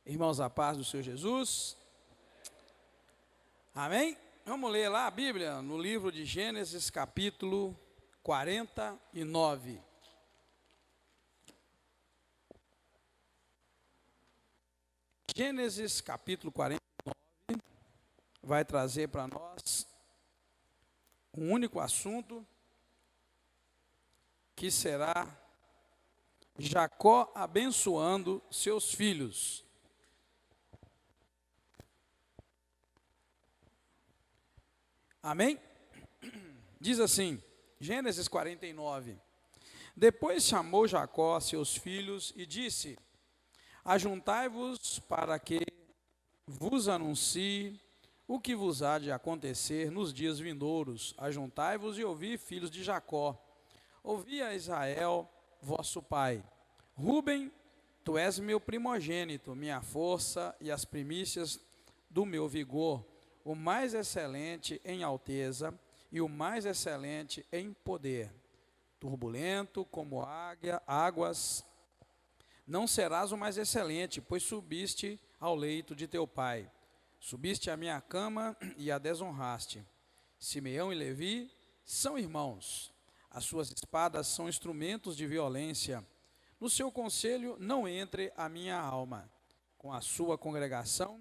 Irmãos, a paz do Senhor Jesus. Amém? Vamos ler lá a Bíblia no livro de Gênesis, capítulo 49. Gênesis, capítulo 49, vai trazer para nós um único assunto, que será Jacó abençoando seus filhos. Amém? Diz assim, Gênesis 49. Depois chamou Jacó a seus filhos e disse: Ajuntai-vos para que vos anuncie o que vos há de acontecer nos dias vindouros. Ajuntai-vos e ouvi, filhos de Jacó. Ouvi a Israel, vosso pai. Rúben, tu és meu primogênito, minha força e as primícias do meu vigor, o mais excelente em alteza e o mais excelente em poder. Turbulento como águas, não serás o mais excelente, pois subiste ao leito de teu pai. Subiste à minha cama e a desonraste. Simeão e Levi são irmãos. As suas espadas são instrumentos de violência. No seu conselho não entre a minha alma. Com a sua congregação,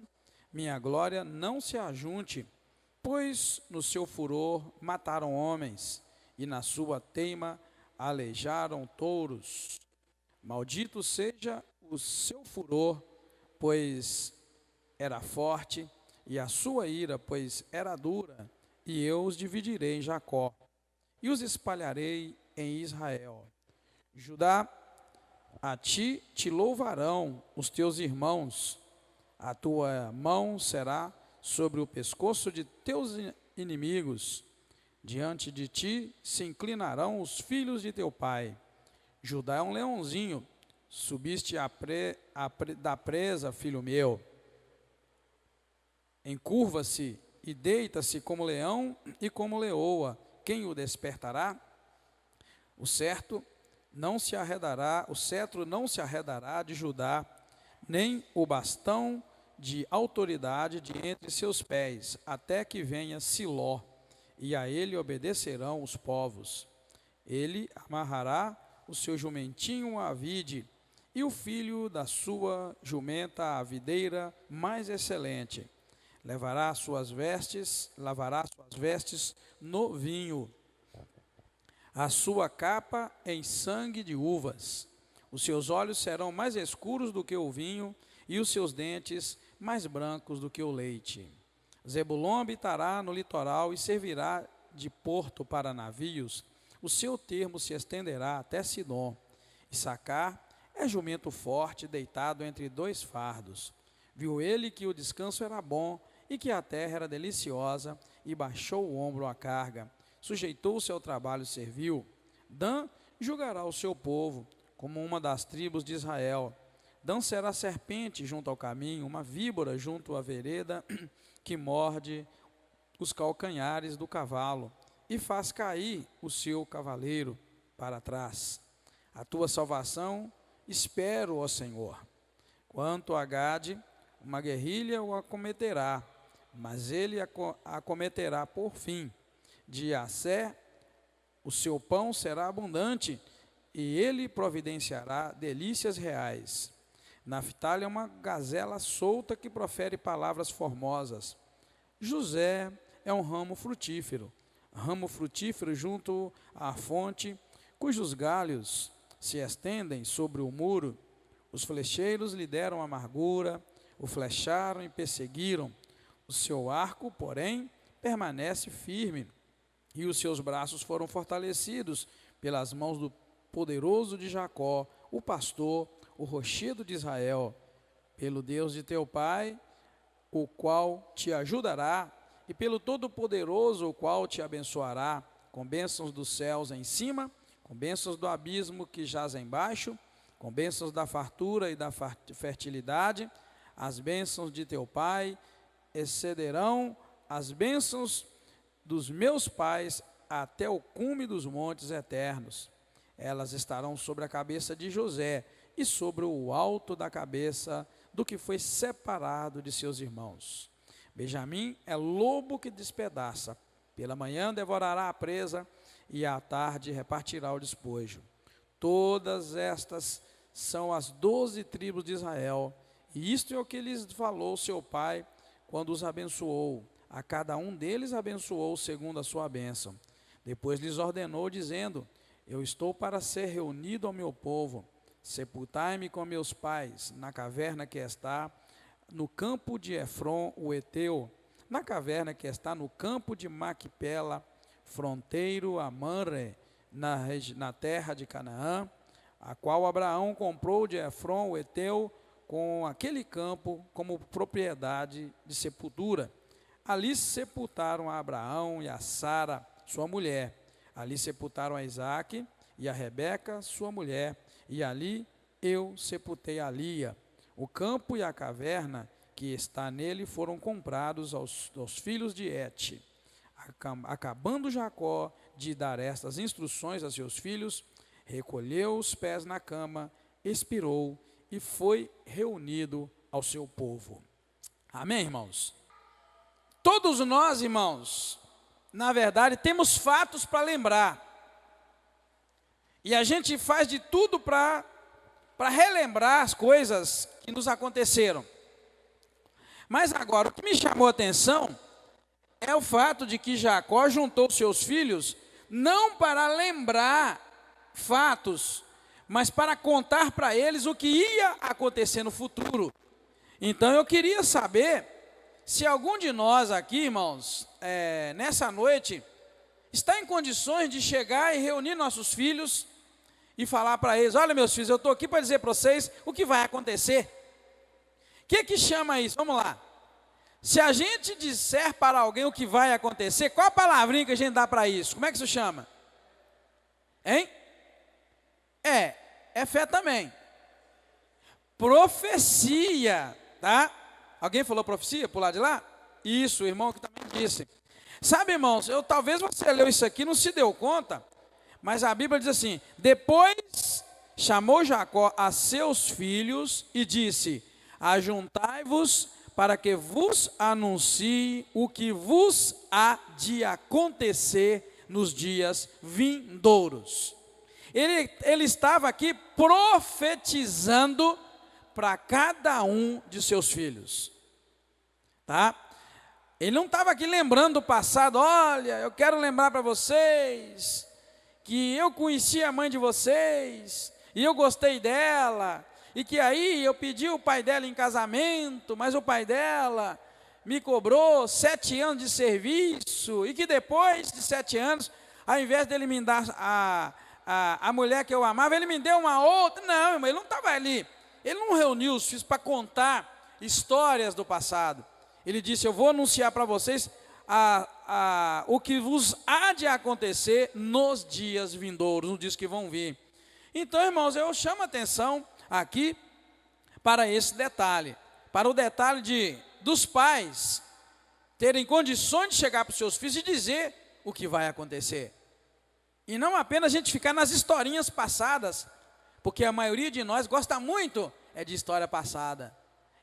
minha glória não se ajunte, pois no seu furor mataram homens, e na sua teima aleijaram touros. Maldito seja o seu furor, pois era forte, e a sua ira, pois era dura, e eu os dividirei em Jacó, e os espalharei em Israel. Judá, a ti te louvarão os teus irmãos, a tua mão será sobre o pescoço de teus inimigos, diante de ti se inclinarão os filhos de teu pai. Judá é um leãozinho, subiste da presa, filho meu. Encurva-se e deita-se como leão e como leoa. Quem o despertará? O cetro não se arredará de Judá, nem o bastão de autoridade de entre seus pés, até que venha Siló, e a ele obedecerão os povos. Ele amarrará o seu jumentinho à vide, e o filho da sua jumenta à videira mais excelente. Lavará suas vestes no vinho, a sua capa em sangue de uvas. Os seus olhos serão mais escuros do que o vinho, e os seus dentes mais brancos do que o leite. Zebulon habitará no litoral e servirá de porto para navios. O seu termo se estenderá até Sidom. Issacar é jumento forte, deitado entre dois fardos. Viu ele que o descanso era bom e que a terra era deliciosa, e baixou o ombro à carga. Sujeitou-se ao trabalho e serviu. Dan julgará o seu povo, como uma das tribos de Israel. Dan será serpente junto ao caminho, uma víbora junto à vereda, que morde os calcanhares do cavalo, e faz cair o seu cavaleiro para trás. A tua salvação espero, ó Senhor. Quanto a Gade, uma guerrilha o acometerá, mas ele acometerá por fim. De Assé, o seu pão será abundante, e ele providenciará delícias reais. Naftali é uma gazela solta que profere palavras formosas. José é um ramo frutífero junto à fonte, cujos galhos se estendem sobre o muro. Os flecheiros lhe deram amargura, o flecharam e perseguiram. O seu arco, porém, permanece firme, e os seus braços foram fortalecidos pelas mãos do poderoso de Jacó, o pastor, o rochedo de Israel, pelo Deus de teu pai, o qual te ajudará, e pelo Todo-Poderoso, o qual te abençoará, com bênçãos dos céus em cima, com bênçãos do abismo que jaz embaixo, com bênçãos da fartura e da fertilidade. As bênçãos de teu pai excederão as bênçãos dos meus pais até o cume dos montes eternos. Elas estarão sobre a cabeça de José, e sobre o alto da cabeça do que foi separado de seus irmãos. Benjamim é lobo que despedaça. Pela manhã devorará a presa e à tarde repartirá o despojo. Todas estas são as 12 tribos de Israel. E isto é o que lhes falou seu pai quando os abençoou. A cada um deles abençoou segundo a sua bênção. Depois lhes ordenou, dizendo: eu estou para ser reunido ao meu povo. Sepultai-me com meus pais na caverna que está no campo de Efron, o Eteu, na caverna que está no campo de Maquipela, fronteiro a Manre, na terra de Canaã, a qual Abraão comprou de Efron, o Eteu, com aquele campo como propriedade de sepultura. Ali sepultaram a Abraão e a Sara, sua mulher. Ali sepultaram a Isaque e a Rebeca, sua mulher. E ali eu sepultei a Lia. O campo e a caverna que está nele foram comprados aos filhos de Et. Acabando Jacó de dar estas instruções a seus filhos, recolheu os pés na cama, expirou e foi reunido ao seu povo. Amém, irmãos? Todos nós, irmãos, na verdade, temos fatos para lembrar. E a gente faz de tudo para relembrar as coisas que nos aconteceram. Mas agora, o que me chamou a atenção é o fato de que Jacó juntou seus filhos não para lembrar fatos, mas para contar para eles o que ia acontecer no futuro. Então eu queria saber se algum de nós aqui, irmãos, nessa noite, está em condições de chegar e reunir nossos filhos e falar para eles: olha, meus filhos, eu estou aqui para dizer para vocês o que vai acontecer. O que chama isso? Vamos lá. Se a gente disser para alguém o que vai acontecer, qual a palavrinha que a gente dá para isso? Como é que isso chama? Hein? É fé também. Profecia, tá? Alguém falou profecia por lá de lá? Isso, o irmão que também disse. Sabe, irmãos, talvez você leu isso aqui e não se deu conta, mas a Bíblia diz assim: depois chamou Jacó a seus filhos e disse: ajuntai-vos para que vos anuncie o que vos há de acontecer nos dias vindouros. Ele estava aqui profetizando para cada um de seus filhos, tá? Ele não estava aqui lembrando do passado. Olha, eu quero lembrar para vocês que eu conheci a mãe de vocês e eu gostei dela, e que aí eu pedi o pai dela em casamento, mas o pai dela me cobrou 7 anos de serviço, e que depois de 7 anos, ao invés dele me dar a mulher que eu amava, ele me deu uma outra. Não, irmão, ele não estava ali. Ele não reuniu os filhos para contar histórias do passado. Ele disse: eu vou anunciar para vocês o que vos há de acontecer nos dias vindouros, nos dias que vão vir. Então, irmãos, eu chamo a atenção aqui para esse detalhe, para o detalhe dos pais terem condições de chegar para os seus filhos e dizer o que vai acontecer. E não apenas a gente ficar nas historinhas passadas, porque a maioria de nós gosta muito de história passada.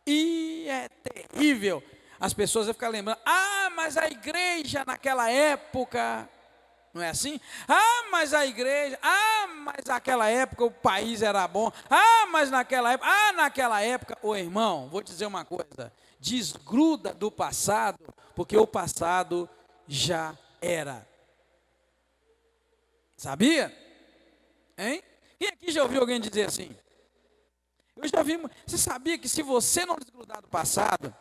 E é terrível. As pessoas vão ficar lembrando: ah, mas a igreja naquela época, não é assim? Ah, mas a igreja, mas naquela época o país era bom. Mas naquela época, ô irmão, vou te dizer uma coisa: desgruda do passado, porque o passado já era. Sabia? Hein? Quem aqui já ouviu alguém dizer assim? Eu já vi. Você sabia que se você não desgrudar do passado,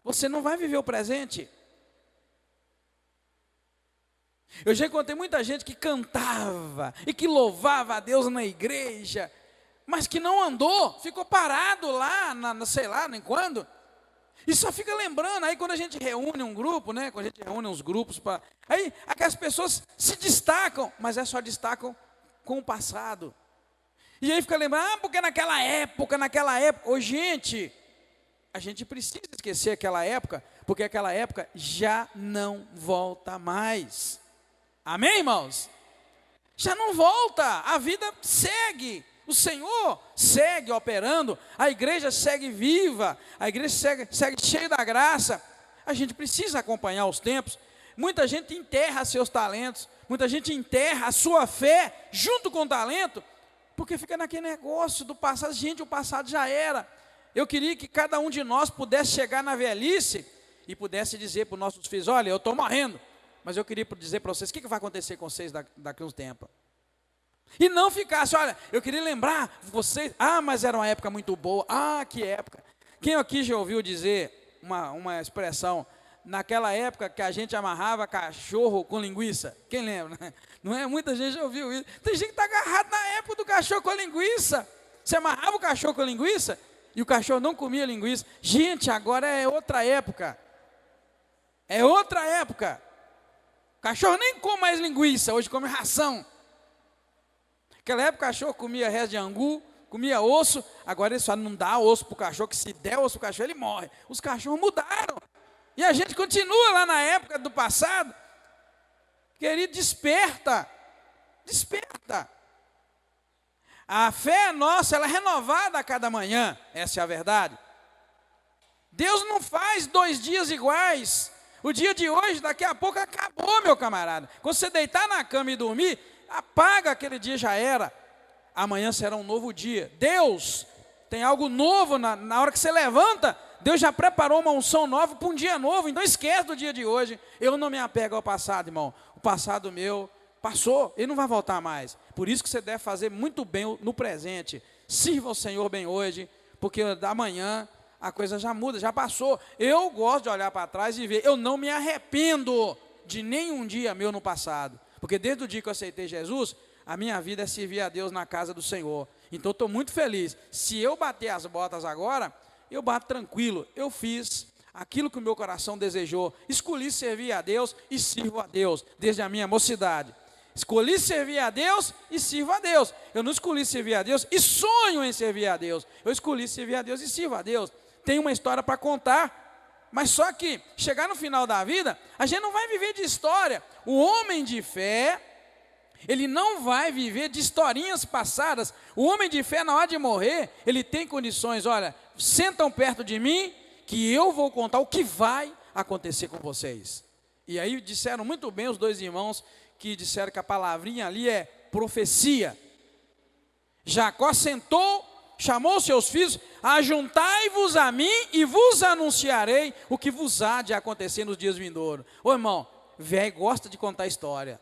você não vai viver o presente? Eu já encontrei muita gente que cantava e que louvava a Deus na igreja, mas que não andou, ficou parado lá, sei lá nem quando, e só fica lembrando. Aí quando a gente reúne um grupo, né? Quando a gente reúne uns grupos, aí aquelas pessoas se destacam, mas só destacam com o passado. E aí fica lembrando: porque naquela época, ô gente, a gente precisa esquecer aquela época, porque aquela época já não volta mais. Amém, irmãos? Já não volta, a vida segue, O Senhor segue operando, a igreja segue viva, a igreja segue cheia da graça. A gente precisa acompanhar os tempos. Muita gente enterra seus talentos, muita gente enterra a sua fé junto com o talento, porque fica naquele negócio do passado. Gente, o passado já era. Eu queria que cada um de nós pudesse chegar na velhice e pudesse dizer para os nossos filhos: olha, eu estou morrendo, mas eu queria dizer para vocês o que vai acontecer com vocês daqui a uns tempos. E não ficasse: olha, eu queria lembrar vocês, mas era uma época muito boa. Que época. Quem aqui já ouviu dizer uma expressão: naquela época que a gente amarrava cachorro com linguiça? Quem lembra, né? Não é? Muita gente já ouviu isso. Tem gente que está agarrado na época do cachorro com linguiça. Você amarrava o cachorro com linguiça e o cachorro não comia linguiça. Gente, agora é outra época. É outra época. O cachorro nem come mais linguiça, hoje come ração. Naquela época o cachorro comia resto de angu, comia osso. Agora ele só não dá osso para o cachorro, que se der osso para o cachorro ele morre. Os cachorros mudaram. E a gente continua lá na época do passado. Querido, desperta. Desperta. A fé nossa, ela é renovada a cada manhã. Essa é a verdade. Deus não faz 2 dias iguais. O dia de hoje, daqui a pouco, acabou, meu camarada. Quando você deitar na cama e dormir, apaga, aquele dia já era. Amanhã será um novo dia. Deus tem algo novo na hora que você levanta. Deus já preparou uma unção nova para um dia novo. Então esquece do dia de hoje. Eu não me apego ao passado, irmão. O passado meu passou, ele não vai voltar mais. Por isso que você deve fazer muito bem no presente. Sirva ao Senhor bem hoje, porque da manhã a coisa já muda, já passou. Eu gosto de olhar para trás e ver. Eu não me arrependo de nenhum dia meu no passado. Porque desde o dia que eu aceitei Jesus, a minha vida é servir a Deus na casa do Senhor. Então eu estou muito feliz. Se eu bater as botas agora, eu bato tranquilo. Eu fiz aquilo que o meu coração desejou. Escolhi servir a Deus e sirvo a Deus desde a minha mocidade. Escolhi servir a Deus e sirvo a Deus. Eu não escolhi servir a Deus e sonho em servir a Deus. Eu escolhi servir a Deus e sirvo a Deus. Tem uma história para contar, mas só que chegar no final da vida, a gente não vai viver de história. O homem de fé, ele não vai viver de historinhas passadas. O homem de fé, na hora de morrer, ele tem condições: olha, sentam perto de mim, que eu vou contar o que vai acontecer com vocês. E aí disseram muito bem os 2 irmãos, que disseram que a palavrinha ali é profecia. Jacó sentou, chamou seus filhos: ajuntai-vos a mim e vos anunciarei o que vos há de acontecer nos dias vindouros. Ô irmão, velho gosta de contar história.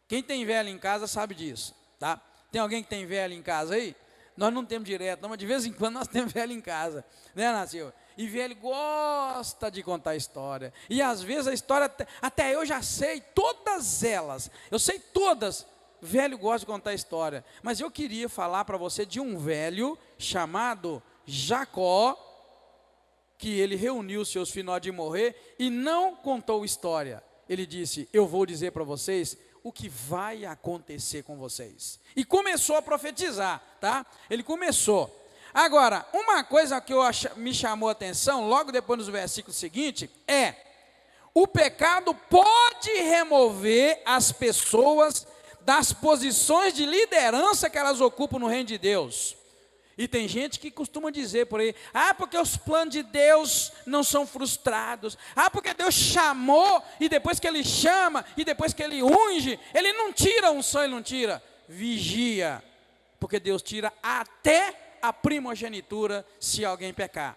Quem tem velho em casa sabe disso, tá? Tem alguém que tem velho em casa aí? Nós não temos direto, não, mas de vez em quando nós temos velho em casa, né, Nasceu? E velho gosta de contar história. E às vezes a história, até eu já sei todas elas. Eu sei todas. Velho gosta de contar história. Mas eu queria falar para você de um velho chamado Jacó, que ele reuniu seus filhos na hora de morrer e não contou história. Ele disse: eu vou dizer para vocês o que vai acontecer com vocês. E começou a profetizar, tá? Ele começou. Agora, uma coisa que me chamou a atenção, logo depois nos versículos seguintes, é: o pecado pode remover as pessoas das posições de liderança que elas ocupam no reino de Deus. E tem gente que costuma dizer por aí: porque os planos de Deus não são frustrados. Porque Deus chamou, e depois que Ele chama, e depois que Ele unge, Ele não tira a unção, Ele não tira. Vigia, porque Deus tira até a primogenitura se alguém pecar.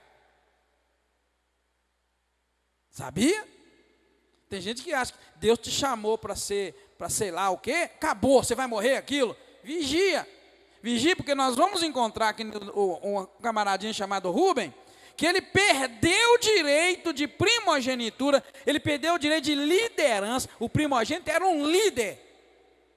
Sabia? Tem gente que acha que Deus te chamou para sei lá o quê, acabou, você vai morrer aquilo. Vigia. Vigia, porque nós vamos encontrar aqui um camaradinho chamado Rubem, que ele perdeu o direito de primogenitura, ele perdeu o direito de liderança. O primogênito era um líder,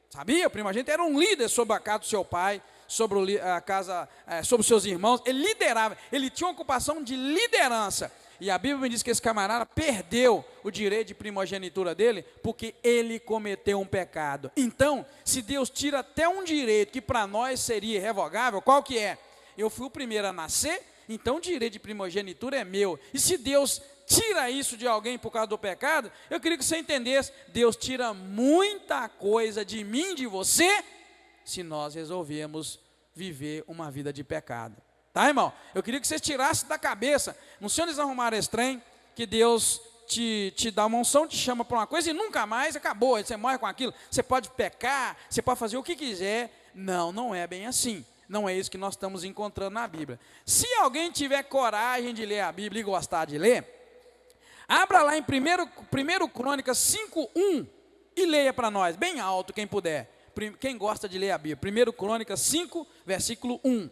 sabia? O primogênito era um líder sobre a casa do seu pai, sobre a casa, sobre os seus irmãos. Ele liderava, ele tinha uma ocupação de liderança. E a Bíblia me diz que esse camarada perdeu o direito de primogenitura dele, porque ele cometeu um pecado. Então, se Deus tira até um direito que para nós seria irrevogável, qual que é? Eu fui o primeiro a nascer, então o direito de primogenitura é meu. E se Deus tira isso de alguém por causa do pecado, eu queria que você entendesse: Deus tira muita coisa de mim, de você, se nós resolvermos viver uma vida de pecado. Tá, irmão? Eu queria que vocês tirassem da cabeça, não sei onde eles arrumaram esse trem, que Deus te dá uma unção, te chama para uma coisa e nunca mais acabou, você morre com aquilo, você pode pecar, você pode fazer o que quiser. Não, não é bem assim. Não é isso que nós estamos encontrando na Bíblia. Se alguém tiver coragem de ler a Bíblia e gostar de ler, abra lá em 1 Crônicas 5:1 e leia para nós, bem alto quem puder. Quem gosta de ler a Bíblia, 1 Crônicas 5, versículo 1.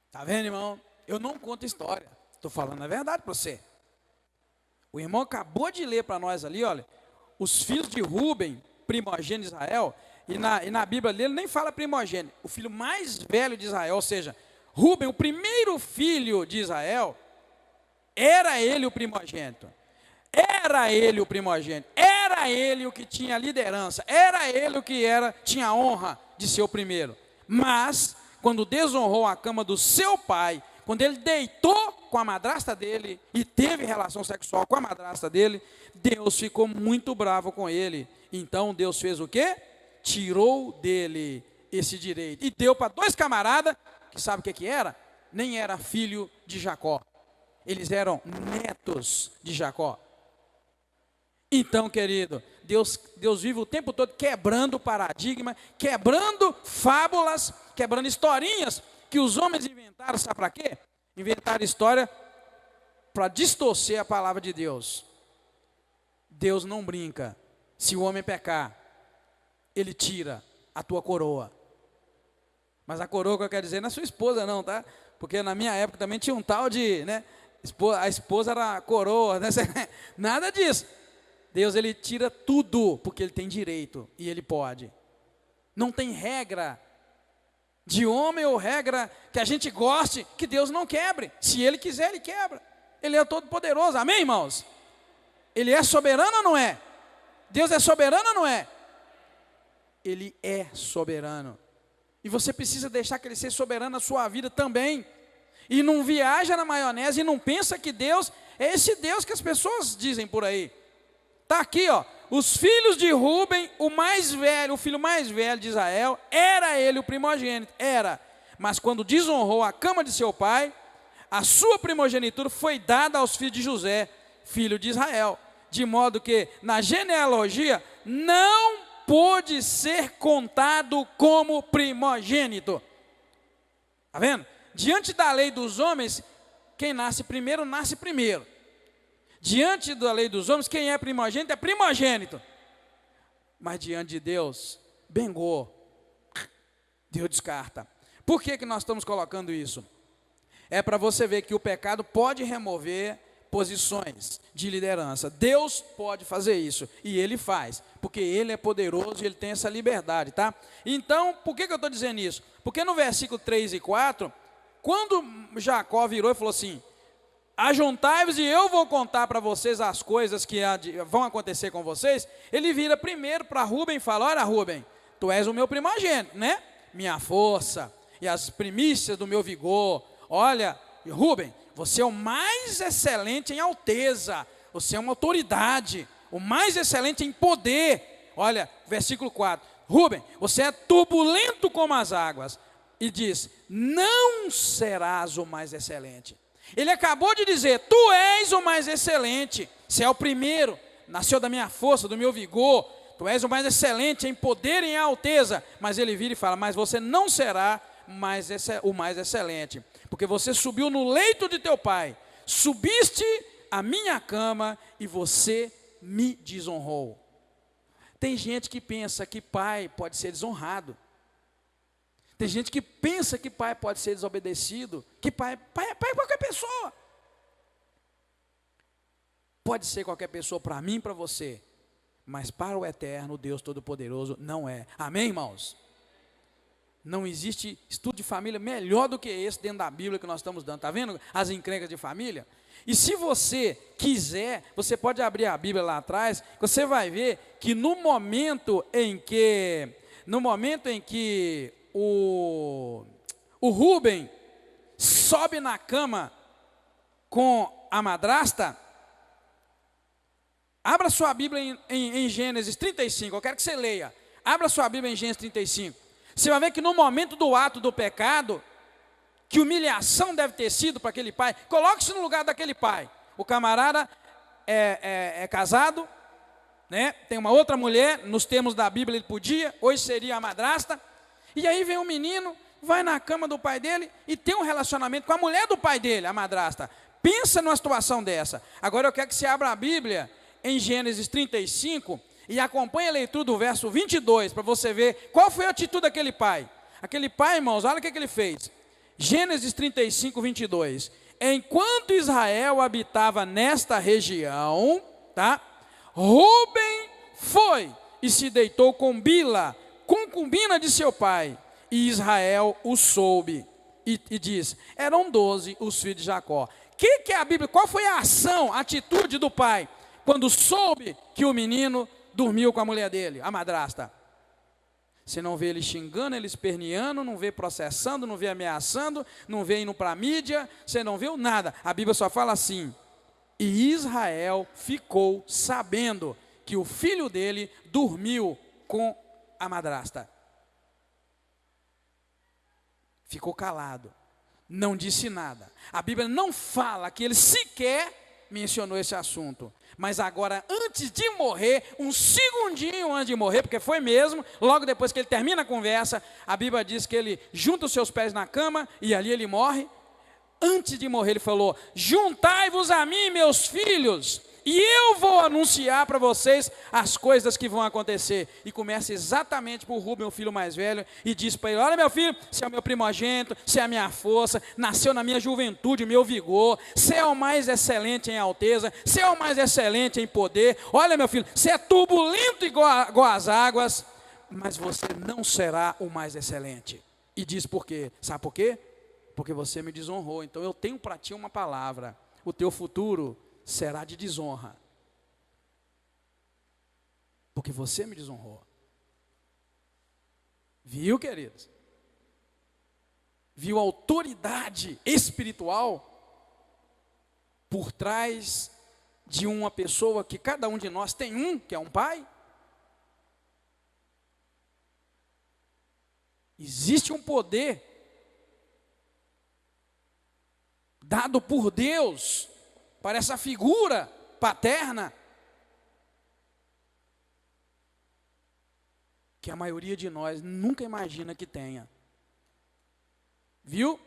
Está vendo, irmão? Eu não conto história, estou falando a verdade para você. O irmão acabou de ler para nós ali, olha, os filhos de Rúben, primogênito de Israel, e na Bíblia dele nem fala primogênito, o filho mais velho de Israel, ou seja, Rúben, o primeiro filho de Israel, era ele o primogênito. Era ele o primogênito, era ele o que tinha liderança, era ele o que tinha a honra de ser o primeiro. Mas, quando desonrou a cama do seu pai, quando ele deitou com a madrasta dele e teve relação sexual com a madrasta dele, Deus ficou muito bravo com ele. Então Deus fez o quê? Tirou dele esse direito e deu para dois camaradas, que sabe o que era? Nem era filho de Jacó, eles eram netos de Jacó. Então, querido, Deus vive o tempo todo quebrando paradigma, quebrando fábulas, quebrando historinhas que os homens inventaram, sabe para quê? Inventaram história para distorcer a palavra de Deus. Deus não brinca. Se o homem pecar, ele tira a tua coroa. Mas a coroa que eu quero dizer não é sua esposa não, tá? Porque na minha época também tinha um tal de, né? A esposa era a coroa, né? Nada disso. Deus, ele tira tudo, porque ele tem direito e ele pode. Não tem regra de homem ou regra que a gente goste, que Deus não quebre. Se ele quiser, ele quebra. Ele é todo poderoso, amém, irmãos? Ele é soberano ou não é? Deus é soberano ou não é? Ele é soberano. E você precisa deixar que ele seja soberano na sua vida também. E não viaja na maionese e não pensa que Deus é esse Deus que as pessoas dizem por aí. Está aqui, ó, os filhos de Rúben, o mais velho, o filho mais velho de Israel, era ele o primogênito, era. Mas quando desonrou a cama de seu pai, a sua primogenitura foi dada aos filhos de José, filho de Israel. De modo que na genealogia não pôde ser contado como primogênito. Está vendo? Diante da lei dos homens, quem nasce primeiro, nasce primeiro. Diante da lei dos homens, quem é primogênito é primogênito. Mas diante de Deus, bengou. Deus descarta. Por que nós estamos colocando isso? É para você ver que o pecado pode remover posições de liderança. Deus pode fazer isso, e Ele faz, porque Ele é poderoso e Ele tem essa liberdade, tá? Então, por que eu estou dizendo isso? Porque no versículo 3 e 4, quando Jacó virou e falou assim, ajuntai-vos e eu vou contar para vocês as coisas que vão acontecer com vocês, ele vira primeiro para Rúben e fala, olha Rúben, tu és o meu primogênito, né? Minha força e as primícias do meu vigor. Olha, Rúben, você é o mais excelente em alteza, você é uma autoridade, o mais excelente em poder. Olha, versículo 4, Rúben, você é turbulento como as águas. E diz, não serás o mais excelente. Ele acabou de dizer, tu és o mais excelente, você é o primeiro, nasceu da minha força, do meu vigor, tu és o mais excelente em poder e em alteza. Mas ele vira e fala, mas você não será o mais excelente, porque você subiu no leito de teu pai, subiste à minha cama e você me desonrou. Tem gente que pensa que pai pode ser desonrado. Tem gente que pensa que pai pode ser desobedecido, que pai é qualquer pessoa. Pode ser qualquer pessoa para mim e para você, mas para o eterno Deus Todo-Poderoso não é. Amém, irmãos? Não existe estudo de família melhor do que esse dentro da Bíblia que nós estamos dando. Está vendo as encrencas de família? E se você quiser, você pode abrir a Bíblia lá atrás, você vai ver que no momento em que o Rúben sobe na cama com a madrasta, abra sua Bíblia em Gênesis 35, eu quero que você leia, abra sua Bíblia em Gênesis 35, você vai ver que no momento do ato do pecado, Que humilhação deve ter sido para aquele pai. Coloque-se no lugar daquele pai. O camarada é casado, né? Tem uma outra mulher, nos termos da Bíblia ele podia, hoje seria a madrasta. E aí vem um menino, vai na cama do pai dele e tem um relacionamento com a mulher do pai dele, a madrasta. Pensa numa situação dessa. Agora eu quero que você abra a Bíblia em Gênesis 35 e acompanhe a leitura do verso 22, para você ver qual foi a atitude daquele pai. Aquele pai, irmãos, olha o que ele fez. Gênesis 35, 22. Enquanto Israel habitava nesta região, tá? Rúben foi e se deitou com Bila, concubina de seu pai, e Israel o soube, e diz, eram 12 os filhos de Jacó. Que é a Bíblia? Qual foi a ação, a atitude do pai, quando soube que o menino dormiu com a mulher dele, a madrasta? Você não vê ele xingando, ele esperneando, não vê processando, não vê ameaçando, não vê indo para a mídia, você não viu nada. A Bíblia só fala assim, e Israel ficou sabendo que o filho dele dormiu com a madrasta. Ficou calado, não disse nada. A Bíblia não fala que ele sequer mencionou esse assunto. Mas agora, antes de morrer, um segundinho antes de morrer, porque foi mesmo, logo depois que ele termina a conversa, a Bíblia diz que ele junta os seus pés na cama e ali ele morre. Antes de morrer ele falou, juntai-vos a mim, meus filhos, e eu vou anunciar para vocês as coisas que vão acontecer. E começa exatamente por Rúben, o filho mais velho, e diz para ele, olha meu filho, você é o meu primogênito, você é a minha força, nasceu na minha juventude, o meu vigor, você é o mais excelente em alteza, você é o mais excelente em poder, olha meu filho, você é turbulento igual às águas, mas você não será o mais excelente. E diz por quê? Sabe por quê? Porque você me desonrou, então eu tenho para ti uma palavra, o teu futuro será de desonra, porque você me desonrou. Viu, queridos? Viu a autoridade espiritual por trás de uma pessoa que cada um de nós tem um, que é um pai? Existe um poder dado por Deus para essa figura paterna, que a maioria de nós nunca imagina que tenha. Viu?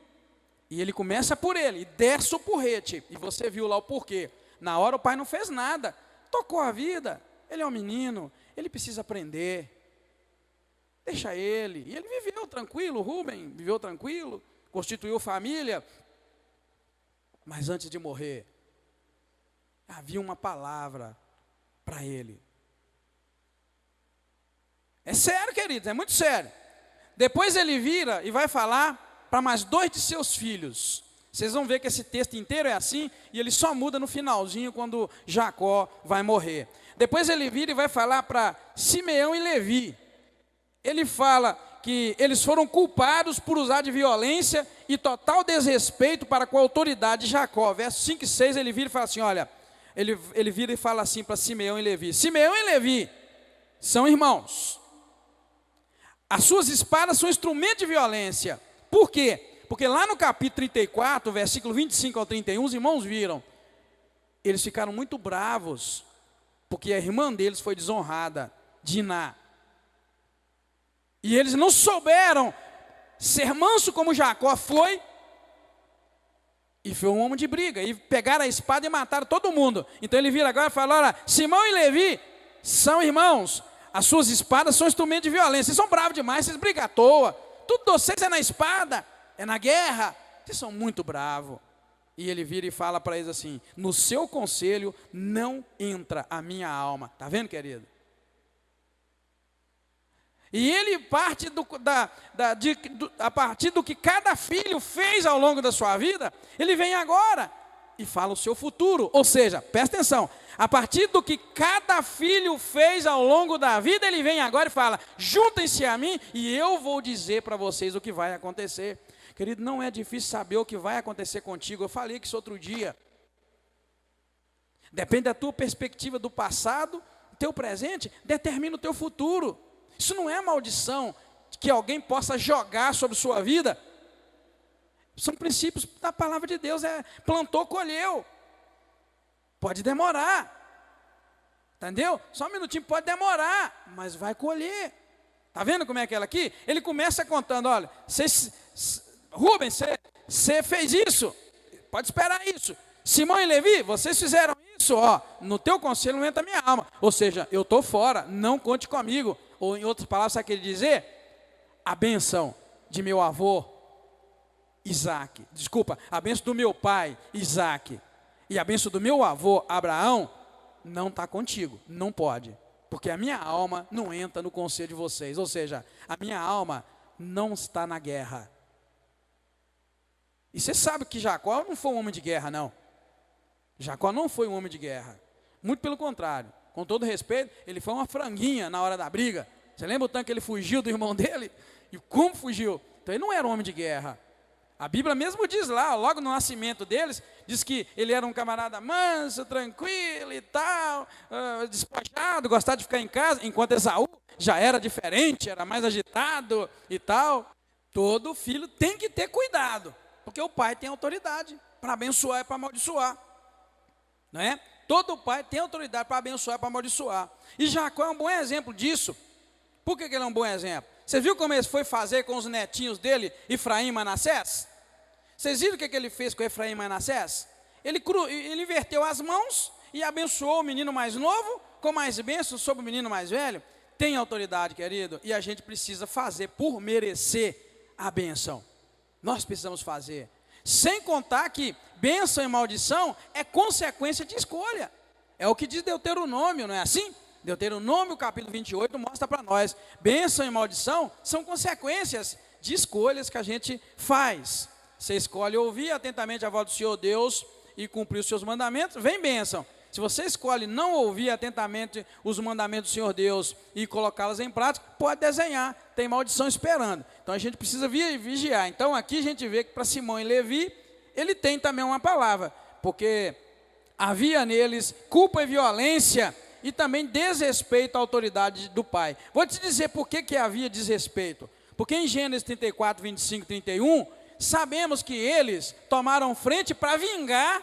E ele começa por ele, e desce o porrete, e você viu lá o porquê. Na hora o pai não fez nada, tocou a vida, ele é um menino, ele precisa aprender, deixa ele. E ele viveu tranquilo, Rúben viveu tranquilo, constituiu família, mas antes de morrer, havia uma palavra para ele. É sério, queridos, é muito sério. Depois ele vira e vai falar para mais 2 de seus filhos. Vocês vão ver que esse texto inteiro é assim, e ele só muda no finalzinho, quando Jacó vai morrer. Depois ele vira e vai falar para Simeão e Levi. Ele fala que eles foram culpados por usar de violência e total desrespeito para com a autoridade de Jacó. Versos 5 e 6, ele vira e fala assim, olha, ele vira e fala assim para Simeão e Levi, Simeão e Levi são irmãos, as suas espadas são instrumento de violência. Por quê? Porque lá no capítulo 34, versículo 25 ao 31, os irmãos viram, eles ficaram muito bravos, porque a irmã deles foi desonrada, Diná. E eles não souberam ser manso como Jacó foi, e foi um homem de briga, e pegaram a espada e mataram todo mundo. Então ele vira agora e fala, olha, Simão e Levi são irmãos, as suas espadas são instrumento de violência, vocês são bravos demais, vocês brigam à toa, tudo de vocês é na espada, é na guerra, vocês são muito bravos. E ele vira e fala para eles assim, no seu conselho não entra a minha alma. Está vendo, querido? E ele parte a partir do que cada filho fez ao longo da sua vida, ele vem agora e fala o seu futuro. Ou seja, presta atenção, a partir do que cada filho fez ao longo da vida, ele vem agora e fala, juntem-se a mim e eu vou dizer para vocês o que vai acontecer. Querido, não é difícil saber o que vai acontecer contigo, eu falei que isso outro dia. Depende da tua perspectiva do passado, teu presente determina o teu futuro. Isso não é maldição que alguém possa jogar sobre sua vida. São princípios da palavra de Deus, plantou, colheu. Pode demorar. Entendeu? Só um minutinho, pode demorar, mas vai colher. Está vendo como é aquela aqui? Ele começa contando, olha, Rubens, você fez isso, pode esperar isso. Simão e Levi, vocês fizeram isso, ó, no teu conselho não entra a minha alma. Ou seja, eu estou fora, não conte comigo. Ou em outras palavras, sabe o que ele dizer? A bênção de meu avô, Isaac. Desculpa, a bênção do meu pai, Isaac. E a bênção do meu avô, Abraão, não está contigo, não pode. Porque a minha alma não entra no conselho de vocês. Ou seja, a minha alma não está na guerra. E você sabe que Jacó não foi um homem de guerra, não. Jacó não foi um homem de guerra. Muito pelo contrário. Com todo respeito, ele foi uma franguinha na hora da briga. Você lembra o tanto que ele fugiu do irmão dele? E como fugiu? Então ele não era um homem de guerra. A Bíblia mesmo diz lá, logo no nascimento deles, diz que ele era um camarada manso, tranquilo e tal, despojado, gostava de ficar em casa, enquanto Esaú já era diferente, era mais agitado e tal. Todo filho tem que ter cuidado, porque o pai tem autoridade para abençoar e para amaldiçoar. Não é? Todo pai tem autoridade para abençoar e para amaldiçoar. E Jacó é um bom exemplo disso. Por que ele é um bom exemplo? Você viu como ele foi fazer com os netinhos dele, Efraim e Manassés? Vocês viram o que ele fez com Efraim e Manassés? Ele inverteu as mãos e abençoou o menino mais novo com mais bênçãos sobre o menino mais velho. Tem autoridade, querido, e a gente precisa fazer por merecer a bênção. Nós precisamos fazer. Sem contar que bênção e maldição é consequência de escolha. É o que diz Deuteronômio, não é assim? Deuteronômio, capítulo 28, mostra para nós. Bênção e maldição são consequências de escolhas que a gente faz. Você escolhe ouvir atentamente a voz do Senhor Deus e cumprir os seus mandamentos, vem bênção. Se você escolhe não ouvir atentamente os mandamentos do Senhor Deus e colocá-los em prática, pode desenhar, tem maldição esperando. Então a gente precisa vigiar. Então aqui a gente vê que para Simão e Levi, ele tem também uma palavra, porque havia neles culpa e violência e também desrespeito à autoridade do pai. Vou te dizer por que havia desrespeito. Porque em Gênesis 34, 25 e 31, sabemos que eles tomaram frente para vingar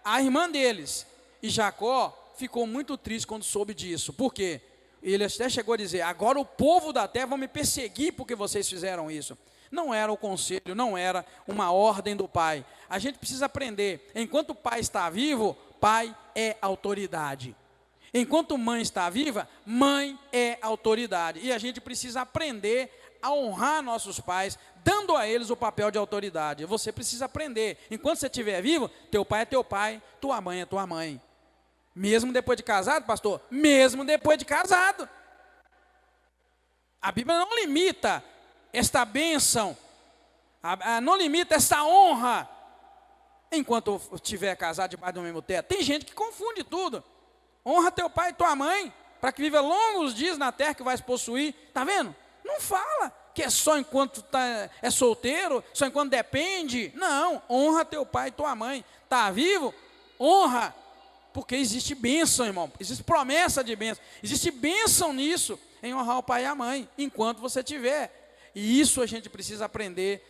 a irmã deles. E Jacó ficou muito triste quando soube disso. Por quê? Ele até chegou a dizer, agora o povo da terra vai me perseguir porque vocês fizeram isso. Não era o conselho, não era uma ordem do pai. A gente precisa aprender, enquanto o pai está vivo, pai é autoridade. Enquanto mãe está viva, mãe é autoridade. E a gente precisa aprender a honrar nossos pais, dando a eles o papel de autoridade. Você precisa aprender. Enquanto você estiver vivo, teu pai é teu pai, tua mãe é tua mãe. Mesmo depois de casado, pastor? Mesmo depois de casado. A Bíblia não limita esta bênção, não limita essa honra, enquanto estiver casado debaixo do mesmo teto. Tem gente que confunde tudo. Honra teu pai e tua mãe, para que viva longos dias na terra que vais possuir. Está vendo? Não fala que é só enquanto é solteiro, só enquanto depende. Não, honra teu pai e tua mãe. Está vivo? Honra. Porque existe bênção, irmão. Existe promessa de bênção. Existe bênção nisso, em honrar o pai e a mãe, enquanto você tiver. E isso a gente precisa aprender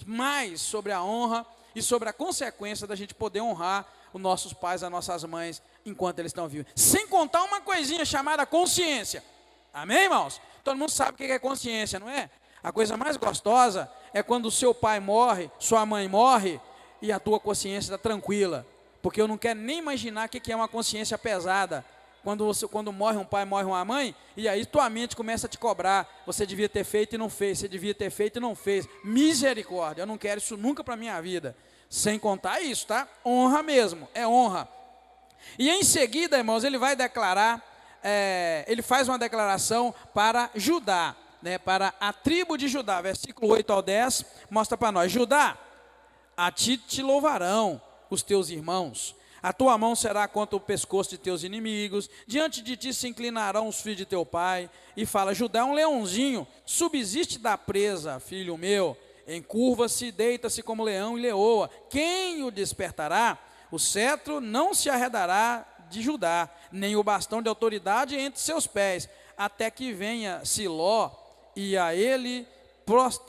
mais sobre a honra e sobre a consequência da gente poder honrar os nossos pais, as nossas mães, enquanto eles estão vivos. Sem contar uma coisinha chamada consciência. Amém, irmãos? Todo mundo sabe o que é consciência, não é? A coisa mais gostosa é quando o seu pai morre, sua mãe morre, e a tua consciência está tranquila. Porque eu não quero nem imaginar o que é uma consciência pesada. Quando morre um pai, morre uma mãe, e aí tua mente começa a te cobrar. Você devia ter feito e não fez, você devia ter feito e não fez. Misericórdia, eu não quero isso nunca para a minha vida. Sem contar isso, tá? Honra mesmo, é honra. E em seguida, irmãos, ele vai declarar, ele faz uma declaração para Judá, né, para a tribo de Judá. Versículo 8 ao 10, mostra para nós. Judá, a ti te louvarão os teus irmãos. A tua mão será contra o pescoço de teus inimigos, diante de ti se inclinarão os filhos de teu pai. E fala, Judá é um leãozinho, subsiste da presa, filho meu, encurva-se, deita-se como leão e leoa. Quem o despertará? O cetro não se arredará de Judá, nem o bastão de autoridade entre seus pés, até que venha Siló, e a ele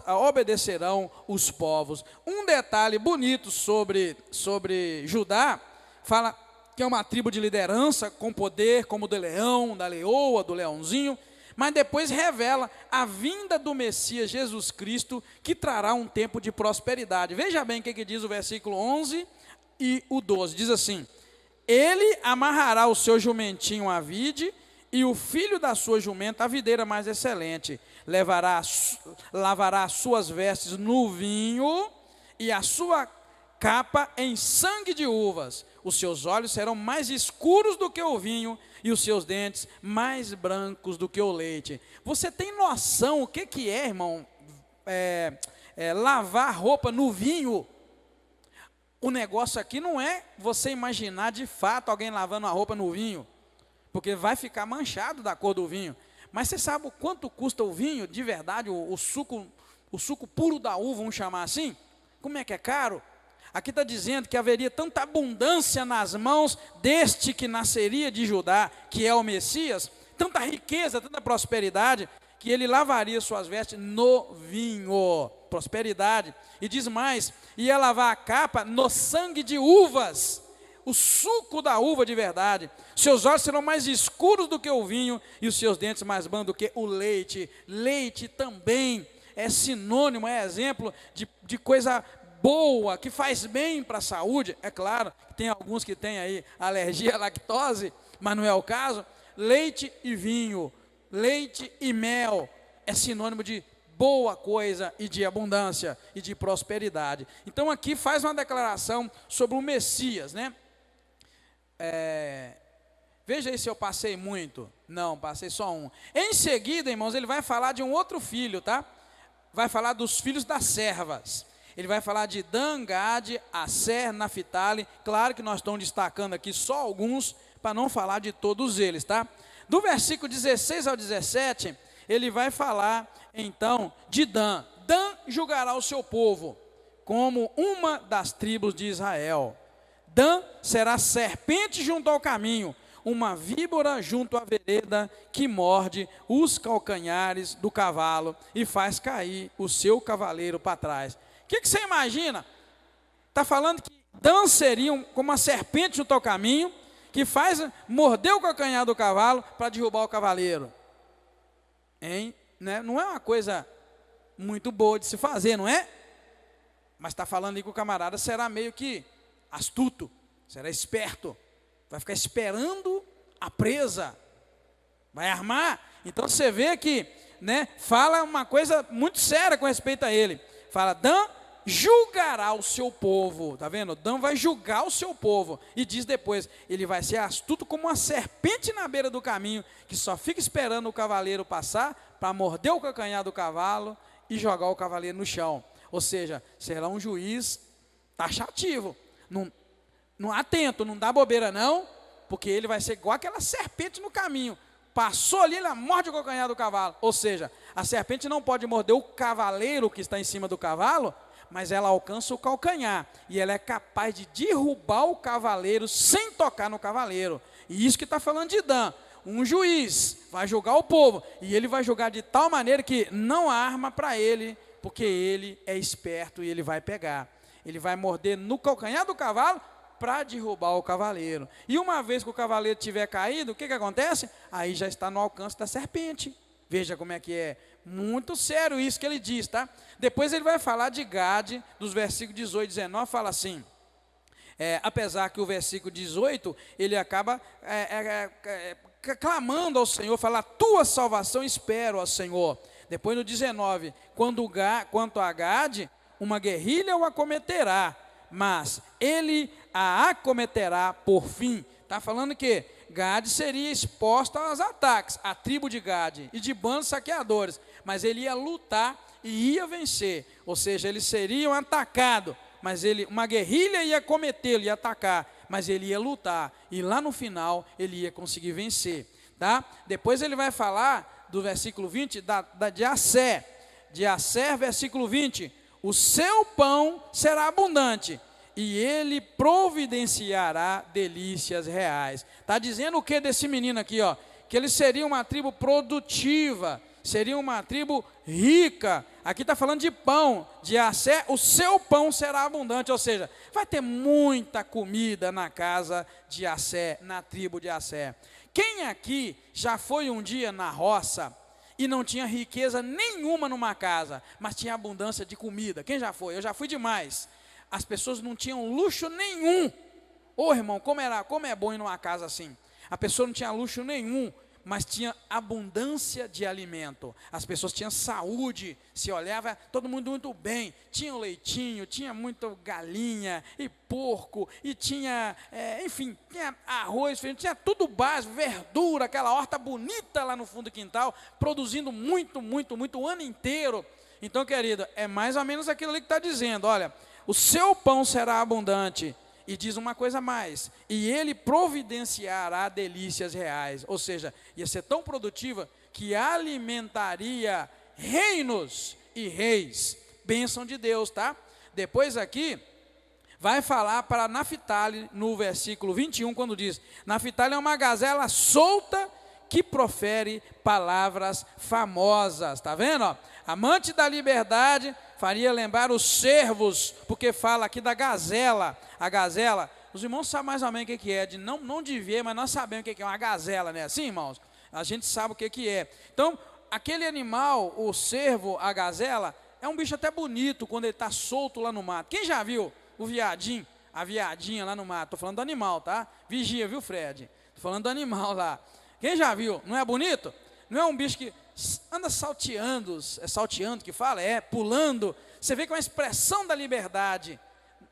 obedecerão os povos. Um detalhe bonito sobre Judá, fala que é uma tribo de liderança, com poder, como do leão, da leoa, do leãozinho, mas depois revela a vinda do Messias Jesus Cristo, que trará um tempo de prosperidade. Veja bem o que diz o versículo 11 e o 12, diz assim: ele amarrará o seu jumentinho à vide, e o filho da sua jumenta à videira mais excelente, lavará as suas vestes no vinho, e a sua capa em sangue de uvas. Os seus olhos serão mais escuros do que o vinho, e os seus dentes mais brancos do que o leite. Você tem noção o que é, irmão, lavar roupa no vinho? O negócio aqui não é você imaginar de fato alguém lavando a roupa no vinho, porque vai ficar manchado da cor do vinho. Mas você sabe o quanto custa o vinho, de verdade, o suco puro da uva, vamos chamar assim? Como é que é caro? Aqui está dizendo que haveria tanta abundância nas mãos deste que nasceria de Judá, que é o Messias, tanta riqueza, tanta prosperidade, que ele lavaria suas vestes no vinho, prosperidade. E diz mais, ia lavar a capa no sangue de uvas, o suco da uva de verdade. Seus olhos serão mais escuros do que o vinho, e os seus dentes mais brandos do que o leite. Leite também é sinônimo, é exemplo de coisa boa, que faz bem para a saúde. É claro, tem alguns que têm aí alergia à lactose, mas não é o caso. Leite e vinho, leite e mel, é sinônimo de boa coisa e de abundância e de prosperidade. Então aqui faz uma declaração sobre o Messias, né? Veja aí se eu passei muito. Não, passei só um. Em seguida, irmãos, ele vai falar de um outro filho, tá? Vai falar dos filhos das servas. Ele vai falar de Dan, Gade, Aser, Naphtali. Claro que nós estamos destacando aqui só alguns, para não falar de todos eles, tá? Do versículo 16 ao 17, ele vai falar, então, de Dan. Dan julgará o seu povo, como uma das tribos de Israel. Dan será serpente junto ao caminho, uma víbora junto à vereda, que morde os calcanhares do cavalo e faz cair o seu cavaleiro para trás. O que você imagina? Está falando que Dan seria como uma serpente junto ao caminho, que faz morder o calcanhar do cavalo para derrubar o cavaleiro. Hein? Né? Não é uma coisa muito boa de se fazer, não é? Mas está falando aí que o camarada será meio que astuto, será esperto, vai ficar esperando a presa, vai armar. Então você vê que, né, fala uma coisa muito séria com respeito a ele. Fala, Dan julgará o seu povo, tá vendo? Dan vai julgar o seu povo, e diz depois, ele vai ser astuto como uma serpente na beira do caminho, que só fica esperando o cavaleiro passar, para morder o calcanhar do cavalo, e jogar o cavaleiro no chão. Ou seja, será um juiz taxativo, não atento, não dá bobeira não, porque ele vai ser igual aquela serpente no caminho, passou ali, ela morde o calcanhar do cavalo. Ou seja, a serpente não pode morder o cavaleiro que está em cima do cavalo, mas ela alcança o calcanhar, e ela é capaz de derrubar o cavaleiro sem tocar no cavaleiro. E isso que está falando de Dan. Um juiz vai julgar o povo, e ele vai julgar de tal maneira que não há arma para ele, porque ele é esperto e ele vai pegar. Ele vai morder no calcanhar do cavalo para derrubar o cavaleiro. E uma vez que o cavaleiro tiver caído, o que acontece? Aí já está no alcance da serpente. Veja como é que é. Muito sério isso que ele diz, tá? Depois ele vai falar de Gade, dos versículos 18 e 19, fala assim, apesar que o versículo 18, ele acaba clamando ao Senhor, fala, tua salvação espero ao Senhor. Depois no 19, quanto a Gade, uma guerrilha o acometerá, mas ele a acometerá por fim. Está falando que Gade seria exposta aos ataques, a tribo de Gade, e de bandos saqueadores, mas ele ia lutar e ia vencer. Ou seja, eles seriam atacados, mas uma guerrilha ia cometê-lo, ia atacar, mas ele ia lutar, e lá no final ele ia conseguir vencer, tá? Depois ele vai falar do versículo 20, de Aser, versículo 20, o seu pão será abundante, e ele providenciará delícias reais. Está dizendo o que desse menino aqui, ó? Que ele seria uma tribo produtiva, seria uma tribo rica. Aqui está falando de pão, de Assé, o seu pão será abundante, ou seja, vai ter muita comida na casa de Assé, na tribo de Assé. Quem aqui já foi um dia na roça e não tinha riqueza nenhuma numa casa, mas tinha abundância de comida? Quem já foi? Eu já fui demais. As pessoas não tinham luxo nenhum. Ô irmão, como é bom ir numa casa assim. A pessoa não tinha luxo nenhum, mas tinha abundância de alimento. As pessoas tinham saúde, se olhava todo mundo muito bem. Tinha leitinho, tinha muita galinha e porco, e tinha, enfim, tinha arroz, tinha tudo básico, verdura, aquela horta bonita lá no fundo do quintal, produzindo muito, muito, muito o ano inteiro. Então, querida, é mais ou menos aquilo ali que está dizendo, olha, o seu pão será abundante. E diz uma coisa a mais, e ele providenciará delícias reais, ou seja, ia ser tão produtiva que alimentaria reinos e reis, bênção de Deus, tá? Depois aqui, vai falar para Naftali, no versículo 21, quando diz, Naftali é uma gazela solta que profere palavras famosas, tá vendo? Ó? Amante da liberdade, faria lembrar os servos, porque fala aqui da gazela. A gazela, os irmãos sabem mais ou menos o que é, não de ver, mas nós sabemos o que é uma gazela, né? Assim, irmãos, a gente sabe o que é. Então, aquele animal, o cervo, a gazela, é um bicho até bonito quando ele está solto lá no mato. Quem já viu o viadinho, a viadinha lá no mato? Estou falando do animal, tá? Vigia, viu, Fred? Estou falando do animal lá. Quem já viu? Não é bonito? Não é um bicho que anda salteando, é salteando que fala? É, pulando. Você vê que é uma expressão da liberdade.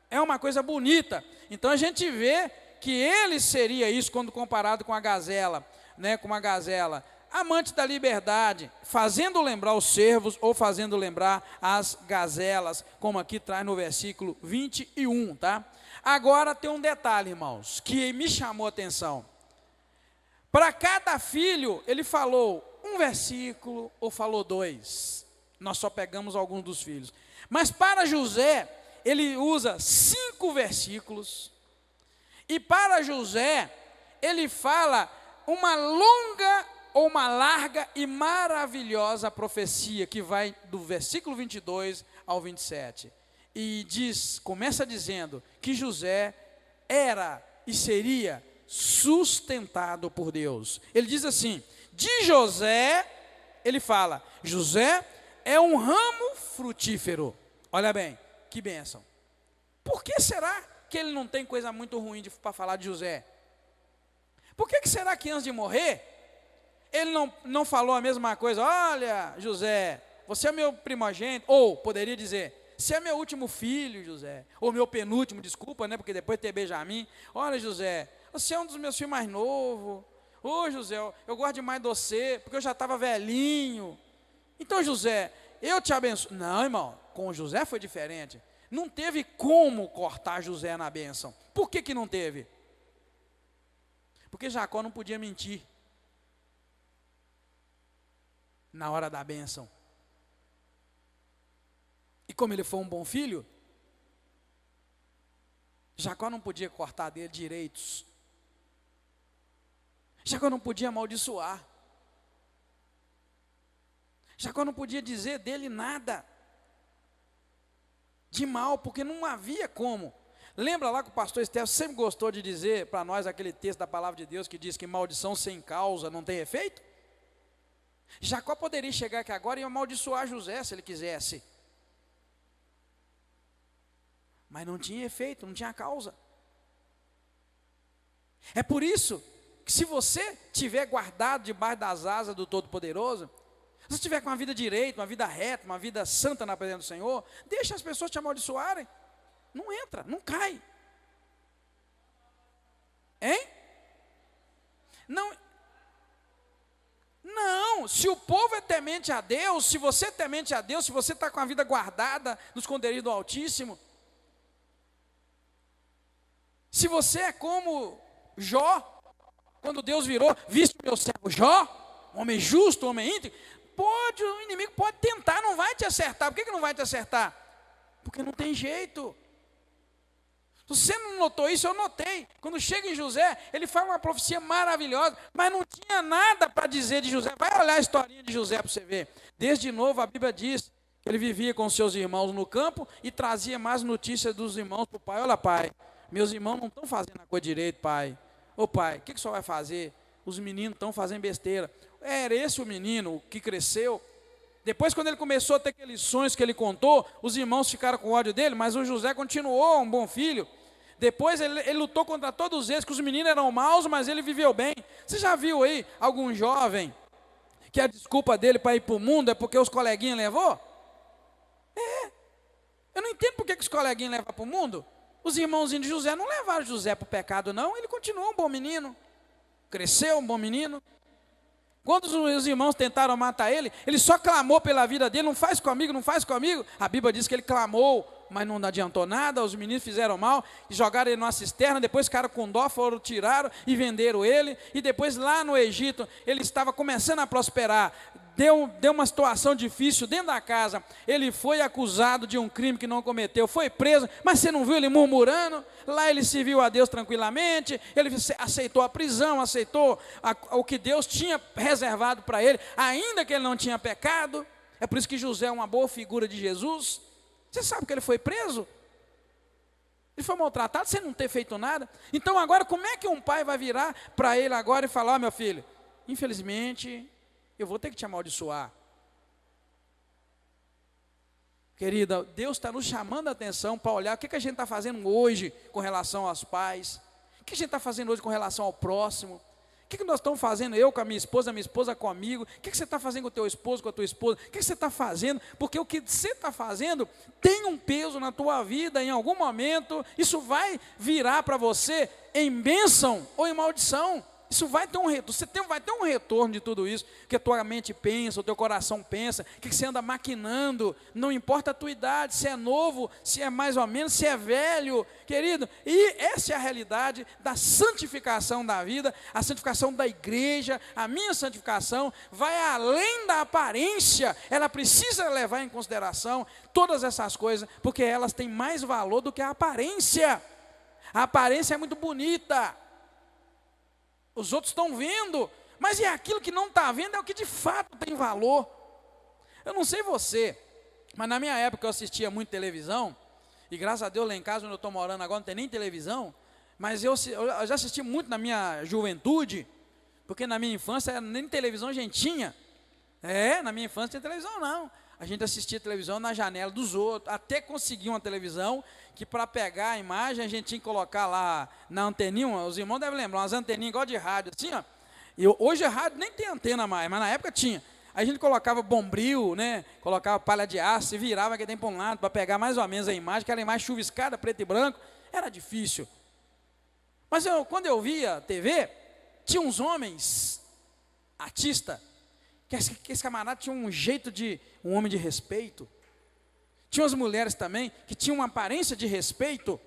É uma coisa bonita. Então a gente vê que ele seria isso quando comparado com a gazela, né? Com uma gazela. Amante da liberdade, fazendo lembrar os servos ou fazendo lembrar as gazelas, como aqui traz no versículo 21, tá? Agora tem um detalhe, irmãos, que me chamou a atenção. Para cada filho, ele falou um versículo ou falou 2. Nós só pegamos alguns dos filhos. Mas para José, ele usa 5 versículos. E para José, ele fala uma longa ou uma larga e maravilhosa profecia que vai do versículo 22 ao 27. E começa dizendo que José era e seria sustentado por Deus. Ele diz assim, de José, ele fala, José é um ramo frutífero. Olha bem, que bênção. Por que será que ele não tem coisa muito ruim para falar de José? Por que será que antes de morrer, ele não falou a mesma coisa? Olha, José, você é meu primogênito, ou poderia dizer, você é meu último filho, José, ou meu penúltimo, desculpa, né, porque depois tem Benjamim. Olha, José, você é um dos meus filhos mais novos. Ô, José, eu gosto demais de você, porque eu já estava velhinho. Então, José, eu te abençoo. Não, irmão, com José foi diferente. Não teve como cortar José na bênção. Por que não teve? Porque Jacó não podia mentir na hora da bênção. E como ele foi um bom filho, Jacó não podia cortar dele direitos. Jacó não podia amaldiçoar. Jacó não podia dizer dele nada de mal, porque não havia como. Lembra lá que o pastor Estevão sempre gostou de dizer para nós aquele texto da palavra de Deus que diz que maldição sem causa não tem efeito? Jacó poderia chegar aqui agora e amaldiçoar José se ele quisesse. Mas não tinha efeito, não tinha causa. É por isso que se você tiver guardado debaixo das asas do Todo-Poderoso, se você tiver com uma vida direita, uma vida reta, uma vida santa na presença do Senhor, deixa as pessoas te amaldiçoarem. Não entra, não cai. Hein? Não, se o povo é temente a Deus, se você é temente a Deus, se você está com a vida guardada nos esconderijos do Altíssimo, se você é como Jó, quando Deus virou, viste meu servo Jó, homem justo, homem íntegro, o inimigo pode tentar, não vai te acertar. Por que não vai te acertar? Porque não tem jeito. Você não notou isso? Eu notei. Quando chega em José, ele fala uma profecia maravilhosa, mas não tinha nada para dizer de José. Vai olhar a historinha de José para você ver. Desde novo, a Bíblia diz que ele vivia com seus irmãos no campo e trazia mais notícias dos irmãos para o pai. Olha, pai, meus irmãos não estão fazendo a coisa direito, pai. Ô, pai, o que o senhor vai fazer? Os meninos estão fazendo besteira. Era esse o menino que cresceu. Depois, quando ele começou a ter aqueles sonhos que ele contou, os irmãos ficaram com ódio dele, mas o José continuou um bom filho. Depois ele lutou contra todos eles, que os meninos eram maus, mas ele viveu bem. Você já viu aí algum jovem que a desculpa dele para ir para o mundo é porque os coleguinhas levou? Eu não entendo por que os coleguinhas levam para o mundo. Os irmãozinhos de José não levaram José para o pecado, não. Ele continuou um bom menino, cresceu um bom menino. Quando os irmãos tentaram matar ele, ele só clamou pela vida dele, não faz comigo, não faz comigo. A Bíblia diz que ele clamou, mas não adiantou nada, os meninos fizeram mal, e jogaram ele numa cisterna, depois ficaram com dó, foram, tiraram e venderam ele, e depois lá no Egito, ele estava começando a prosperar, deu uma situação difícil dentro da casa, ele foi acusado de um crime que não cometeu, foi preso, mas você não viu ele murmurando? Lá ele serviu a Deus tranquilamente, ele aceitou a prisão, aceitou o que Deus tinha reservado para ele, ainda que ele não tinha pecado. É por isso que José é uma boa figura de Jesus. Você sabe que ele foi preso? Ele foi maltratado sem não ter feito nada. Então agora, como é que um pai vai virar para ele agora e falar: meu filho, infelizmente, eu vou ter que te amaldiçoar. Querida, Deus está nos chamando a atenção para olhar o que a gente está fazendo hoje com relação aos pais. O que a gente está fazendo hoje com relação ao próximo. O que nós estamos fazendo, eu com a minha esposa comigo? O que você está fazendo com o teu esposo, com a tua esposa? O que você está fazendo? Porque o que você está fazendo tem um peso na tua vida, em algum momento, isso vai virar para você em bênção ou em maldição. Isso vai ter um retorno, vai ter um retorno de tudo isso, que a tua mente pensa, o teu coração pensa, o que você anda maquinando, não importa a tua idade, se é novo, se é mais ou menos, se é velho, querido, e essa é a realidade da santificação da vida, a santificação da igreja, a minha santificação vai além da aparência, ela precisa levar em consideração todas essas coisas, porque elas têm mais valor do que a aparência é muito bonita, os outros estão vendo, mas é aquilo que não está vendo, é o que de fato tem valor. Eu não sei você, mas na minha época eu assistia muito televisão, e graças a Deus lá em casa onde eu estou morando agora não tem nem televisão, mas eu já assisti muito na minha juventude, porque na minha infância nem televisão a gente tinha. Na minha infância não tinha televisão não, a gente assistia televisão na janela dos outros, até conseguir uma televisão, que para pegar a imagem a gente tinha que colocar lá na anteninha, os irmãos devem lembrar, umas anteninhas igual de rádio, assim ó, e hoje a rádio nem tem antena mais, mas na época tinha, a gente colocava bombril, né, colocava palha de aço, e virava que tem para um lado, para pegar mais ou menos a imagem, que era a imagem chuviscada, preto e branco, era difícil, mas quando eu via TV, tinha uns homens, artistas, que esse camarada tinha um jeito de um homem de respeito. Tinha as mulheres também que tinham uma aparência de respeito.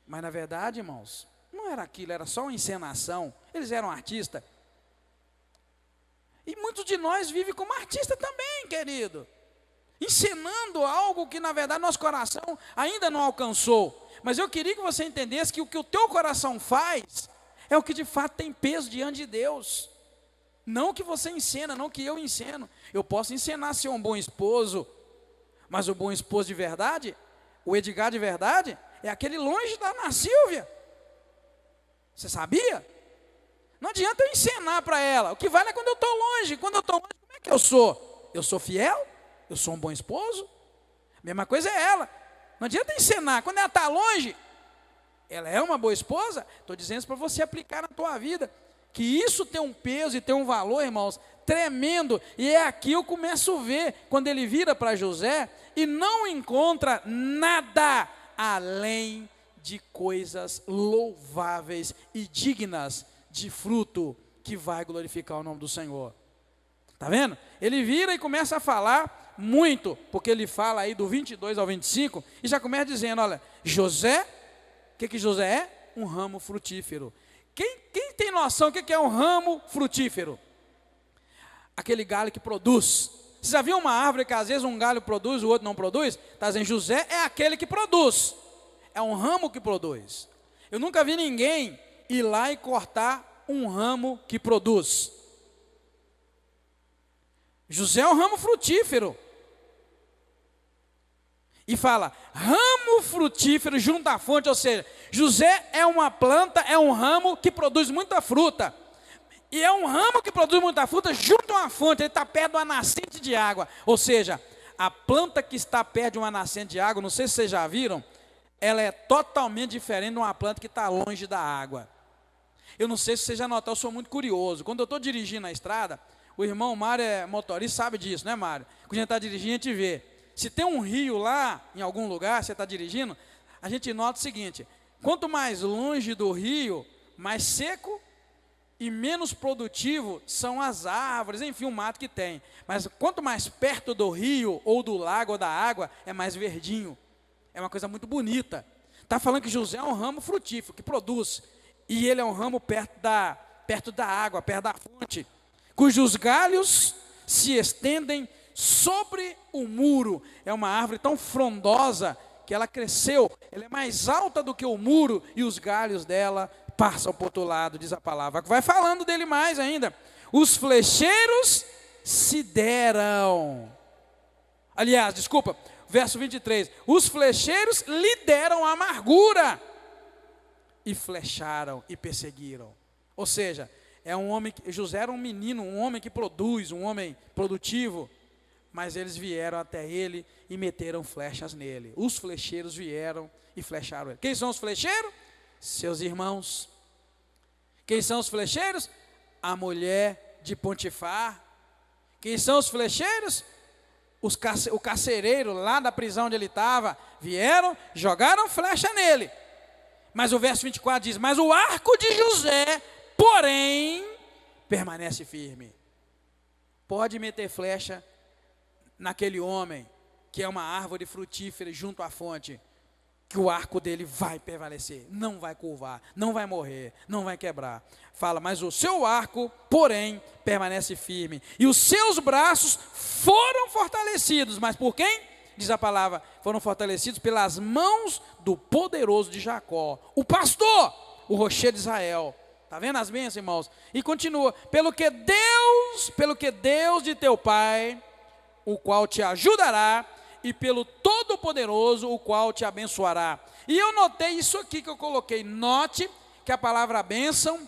Mas na verdade, irmãos, não era aquilo, era só uma encenação. Eles eram artistas. E muitos de nós vivem como artista também, querido. Encenando algo que na verdade nosso coração ainda não alcançou. Mas eu queria que você entendesse que o teu coração faz é o que de fato tem peso diante de Deus. Não que você encena, não que eu enceno. Eu posso encenar ser um bom esposo, mas o bom esposo de verdade, o Edgar de verdade, é aquele longe da Ana Silvia. Você sabia? Não adianta eu encenar para ela. O que vale é quando eu estou longe. Quando eu estou longe, como é que eu sou? Eu sou fiel? Eu sou um bom esposo? A mesma coisa é ela. Não adianta encenar. Quando ela está longe, ela é uma boa esposa? Estou dizendo isso para você aplicar na tua vida. Que isso tem um peso e tem um valor, irmãos, tremendo. E é aqui eu começo a ver, quando ele vira para José, e não encontra nada além de coisas louváveis e dignas de fruto que vai glorificar o nome do Senhor. Está vendo? Ele vira e começa a falar muito, porque ele fala aí do 22 ao 25, e já começa dizendo, olha, José, o que José é? Um ramo frutífero. Quem tem noção do que é um ramo frutífero? Aquele galho que produz. Você já viu uma árvore que às vezes um galho produz, o outro não produz? Está dizendo, José é aquele que produz. é um ramo que produz. Eu nunca vi ninguém ir lá e cortar um ramo que produz. José é um ramo frutífero. E fala, ramo frutífero junto à fonte, ou seja, José é uma planta, é um ramo que produz muita fruta. E é um ramo que produz muita fruta junto a uma fonte, ele está perto de uma nascente de água. Ou seja, a planta que está perto de uma nascente de água, não sei se vocês já viram, ela é totalmente diferente de uma planta que está longe da água. Eu não sei se vocês já notaram, eu sou muito curioso. Quando eu estou dirigindo na estrada, o irmão Mário é motorista, sabe disso, né, Mário? Quando a gente está dirigindo, a gente vê. Se tem um rio lá, em algum lugar, você está dirigindo, a gente nota o seguinte, quanto mais longe do rio, mais seco e menos produtivo são as árvores, enfim, o mato que tem. Mas quanto mais perto do rio, ou do lago, ou da água, é mais verdinho. É uma coisa muito bonita. Está falando que José é um ramo frutífero, que produz. E ele é um ramo perto da água, perto da fonte, cujos galhos se estendem sobre o muro. É uma árvore tão frondosa que ela cresceu, ela é mais alta do que o muro e os galhos dela passam para o outro lado, diz a palavra. Vai falando dele mais ainda. Os flecheiros se deram. Aliás, desculpa, verso 23. Os flecheiros lhe deram amargura e flecharam e perseguiram. Ou seja, é um homem, José era um menino, um homem que produz, um homem produtivo. Mas eles vieram até ele e meteram flechas nele. Os flecheiros vieram e flecharam ele. Quem são os flecheiros? Seus irmãos. Quem são os flecheiros? A mulher de Potifar. Quem são os flecheiros? O carcereiro lá da prisão onde ele estava. Vieram, jogaram flecha nele. Mas o verso 24 diz, mas o arco de José, porém, permanece firme. Pode meter flecha naquele homem, que é uma árvore frutífera junto à fonte, que o arco dele vai prevalecer, não vai curvar, não vai morrer, não vai quebrar. Fala, mas o seu arco, porém, permanece firme, e os seus braços foram fortalecidos, mas por quem? Diz a palavra, foram fortalecidos pelas mãos do poderoso de Jacó, o pastor, o rochedo de Israel. Está vendo as bênçãos, irmãos? E continua, pelo que Deus de teu pai, o qual te ajudará, e pelo Todo-Poderoso, o qual te abençoará. E eu notei isso aqui que eu coloquei. Note que a palavra bênção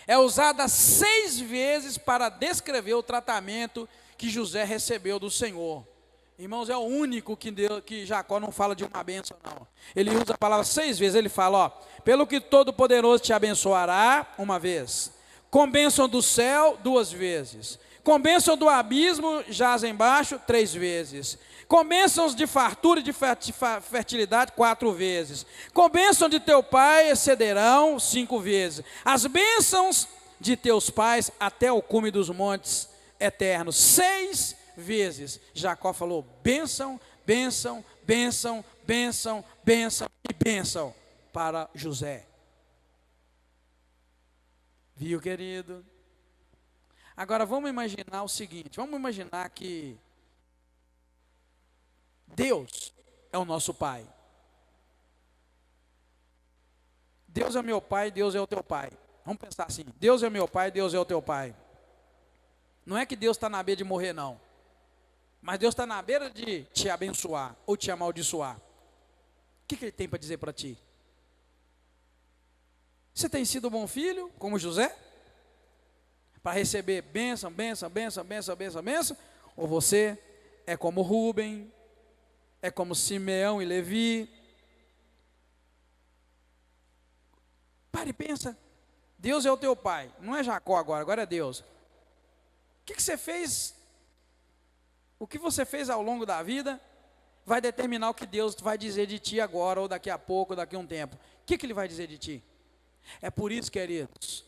é usada 6 vezes para descrever o tratamento que José recebeu do Senhor. Irmãos, é o único que Jacó não fala de uma bênção, não. Ele usa a palavra 6 vezes, ele fala, ó, pelo que Todo-Poderoso te abençoará, uma vez. Com bênção do céu, 2 vezes. Com bênção do abismo, jaz embaixo, 3 vezes. Com bênçãos de fartura e de fertilidade, 4 vezes. Com bênção de teu pai, excederão 5 vezes. As bênçãos de teus pais até o cume dos montes eternos. 6 vezes. Jacó falou, bênção, bênção, bênção, bênção, bênção e bênção para José. Viu, querido? Agora vamos imaginar o seguinte, vamos imaginar que Deus é o nosso Pai. Deus é meu Pai, Deus é o teu Pai. Vamos pensar assim, Deus é meu Pai, Deus é o teu Pai. Não é que Deus está na beira de morrer, não. Mas Deus está na beira de te abençoar ou te amaldiçoar. O que Ele tem para dizer para ti? Você tem sido um bom filho, como José? Para receber bênção, bênção, bênção, bênção, bênção, bênção? Ou você é como Rubem, é como Simeão e Levi? Pare e pensa. Deus é o teu pai, não é Jacó agora é Deus. O que você fez? O que você fez ao longo da vida vai determinar o que Deus vai dizer de ti agora, ou daqui a pouco, ou daqui a um tempo. O que Ele vai dizer de ti? É por isso, queridos,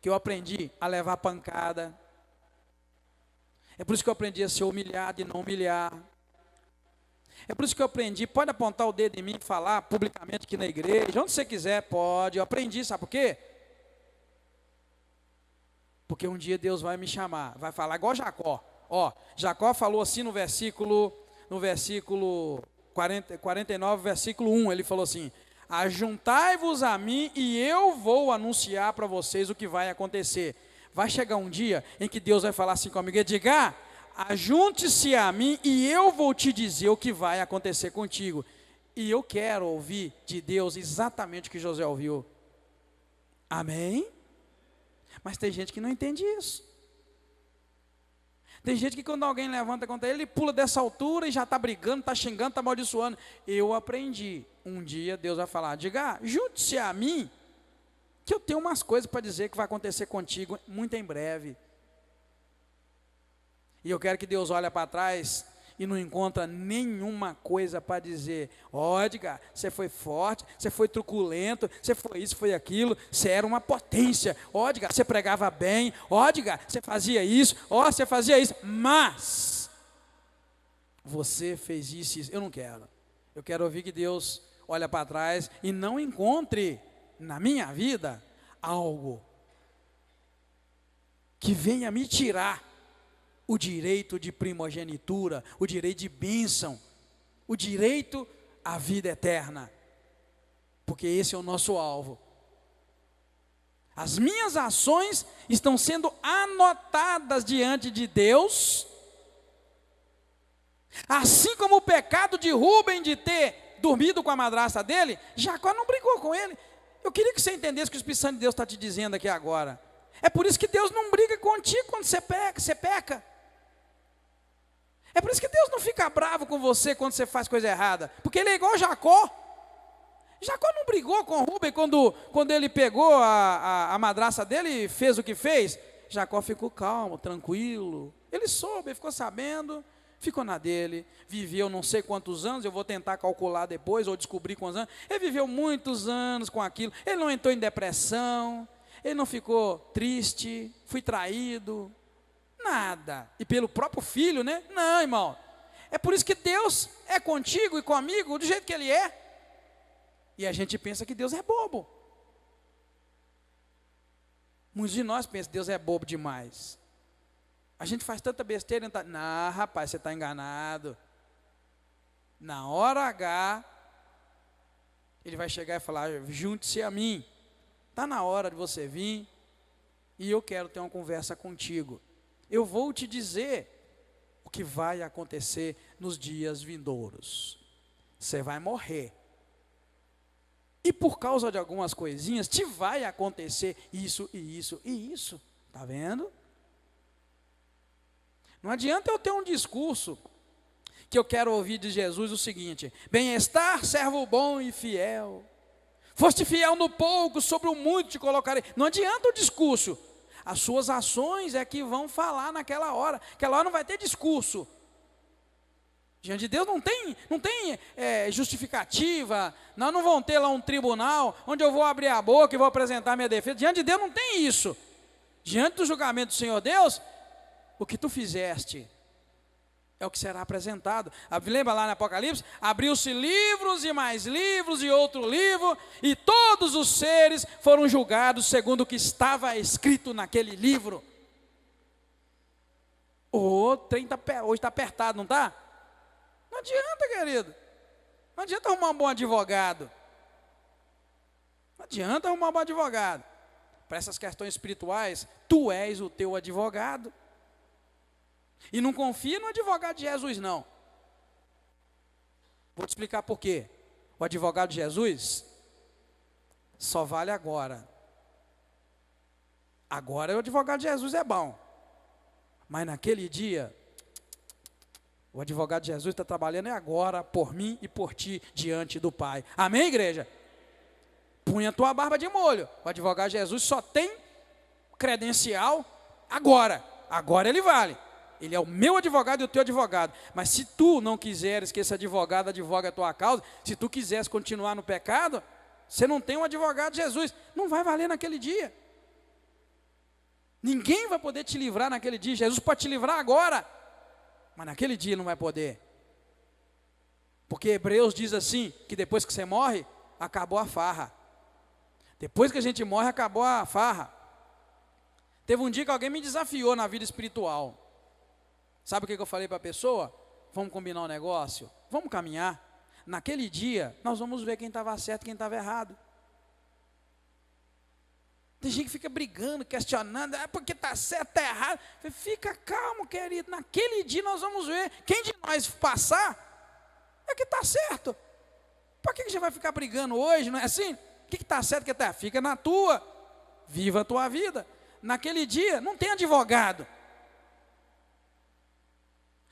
que eu aprendi a levar pancada. É por isso que eu aprendi a ser humilhado e não humilhar. É por isso que eu aprendi, pode apontar o dedo em mim e falar publicamente aqui na igreja, onde você quiser, pode. Eu aprendi, sabe por quê? Porque um dia Deus vai me chamar, vai falar igual Jacó. Ó, Jacó falou assim no versículo 49, versículo 1, ele falou assim: ajuntai-vos a mim e eu vou anunciar para vocês o que vai acontecer. Vai chegar um dia em que Deus vai falar assim comigo, diga, ajunte-se a mim e eu vou te dizer o que vai acontecer contigo. E eu quero ouvir de Deus exatamente o que José ouviu. Amém? Mas tem gente que não entende isso. Tem gente que quando alguém levanta contra ele, ele pula dessa altura e já está brigando, está xingando, está amaldiçoando. Eu aprendi. Um dia Deus vai falar, diga, junte-se a mim, que eu tenho umas coisas para dizer que vai acontecer contigo muito em breve. E eu quero que Deus olhe para trás e não encontra nenhuma coisa para dizer, ó, Edgar, você foi forte, você foi truculento, você foi isso, foi aquilo, você era uma potência, ó, Edgar, você pregava bem, ó, Edgar, você fazia isso, ó, você fazia isso, mas você fez isso e isso. Eu não quero. Eu quero ouvir que Deus olha para trás e não encontre na minha vida algo que venha me tirar o direito de primogenitura, o direito de bênção, o direito à vida eterna, porque esse é o nosso alvo. As minhas ações estão sendo anotadas diante de Deus, assim como o pecado de Rúben de ter dormido com a madrasta dele. Jacó não brigou com ele. Eu queria que você entendesse o que o Espírito Santo de Deus está te dizendo aqui agora. É por isso que Deus não briga contigo quando você peca. É por isso que Deus não fica bravo com você quando você faz coisa errada, porque ele é igual Jacó. Jacó não brigou com Rúben quando ele pegou a madraça dele e fez o que fez. Jacó ficou calmo, tranquilo. Ele soube, ele ficou sabendo, ficou na dele, viveu não sei quantos anos, eu vou tentar calcular depois, ou descobrir quantos anos. Ele viveu muitos anos com aquilo, ele não entrou em depressão, ele não ficou triste, fui traído, nada. E pelo próprio filho, né? Não, irmão. É por isso que Deus é contigo e comigo do jeito que Ele é. E a gente pensa que Deus é bobo. Muitos de nós pensam que Deus é bobo demais. A gente faz tanta besteira. Não, rapaz, você está enganado. Na hora H, Ele vai chegar e falar, junte-se a mim. Está na hora de você vir e eu quero ter uma conversa contigo. Eu vou te dizer o que vai acontecer nos dias vindouros. Você vai morrer. E por causa de algumas coisinhas, te vai acontecer isso e isso e isso. Está vendo? Não adianta eu ter um discurso que eu quero ouvir de Jesus o seguinte: bem-estar, servo bom e fiel. Foste fiel no pouco, sobre o muito te colocarei. Não adianta o discurso. As suas ações é que vão falar naquela hora. Aquela hora não vai ter discurso. Diante de Deus não tem justificativa. Nós não vamos ter lá um tribunal onde eu vou abrir a boca e vou apresentar minha defesa. Diante de Deus não tem isso. Diante do julgamento do Senhor Deus, o que tu fizeste é o que será apresentado. Lembra lá no Apocalipse? Abriu-se livros e mais livros e outro livro, e todos os seres foram julgados segundo o que estava escrito naquele livro. O trem hoje está apertado, não está? Não adianta, querido. Não adianta arrumar um bom advogado. Não adianta arrumar um bom advogado. Para essas questões espirituais, tu és o teu advogado. E não confia no advogado de Jesus, não. Vou te explicar por quê. O advogado de Jesus só vale agora. Agora o advogado de Jesus é bom. Mas naquele dia, o advogado de Jesus está trabalhando agora por mim e por ti diante do Pai. Amém, igreja? Punha a tua barba de molho. O advogado de Jesus só tem credencial agora. Agora ele vale. Ele é o meu advogado e o teu advogado. Mas se tu não quiseres que esse advogado advogue a tua causa, se tu quiseres continuar no pecado, você não tem um advogado de Jesus. Não vai valer naquele dia. Ninguém vai poder te livrar naquele dia. Jesus pode te livrar agora, mas naquele dia não vai poder. Porque Hebreus diz assim, que depois que você morre, acabou a farra. Depois que a gente morre, acabou a farra. Teve um dia que alguém me desafiou na vida espiritual. Sabe o que eu falei para a pessoa? Vamos combinar um negócio? Vamos caminhar. naquele dia, nós vamos ver quem estava certo e quem estava errado. Tem gente que fica brigando, questionando, porque está certo, está errado. Fica calmo, querido, naquele dia nós vamos ver. Quem de nós passar, é que está certo. Por que a gente vai ficar brigando hoje, não é assim? O que está certo, o que está errado? Fica na tua, viva a tua vida. Naquele dia, não tem advogado.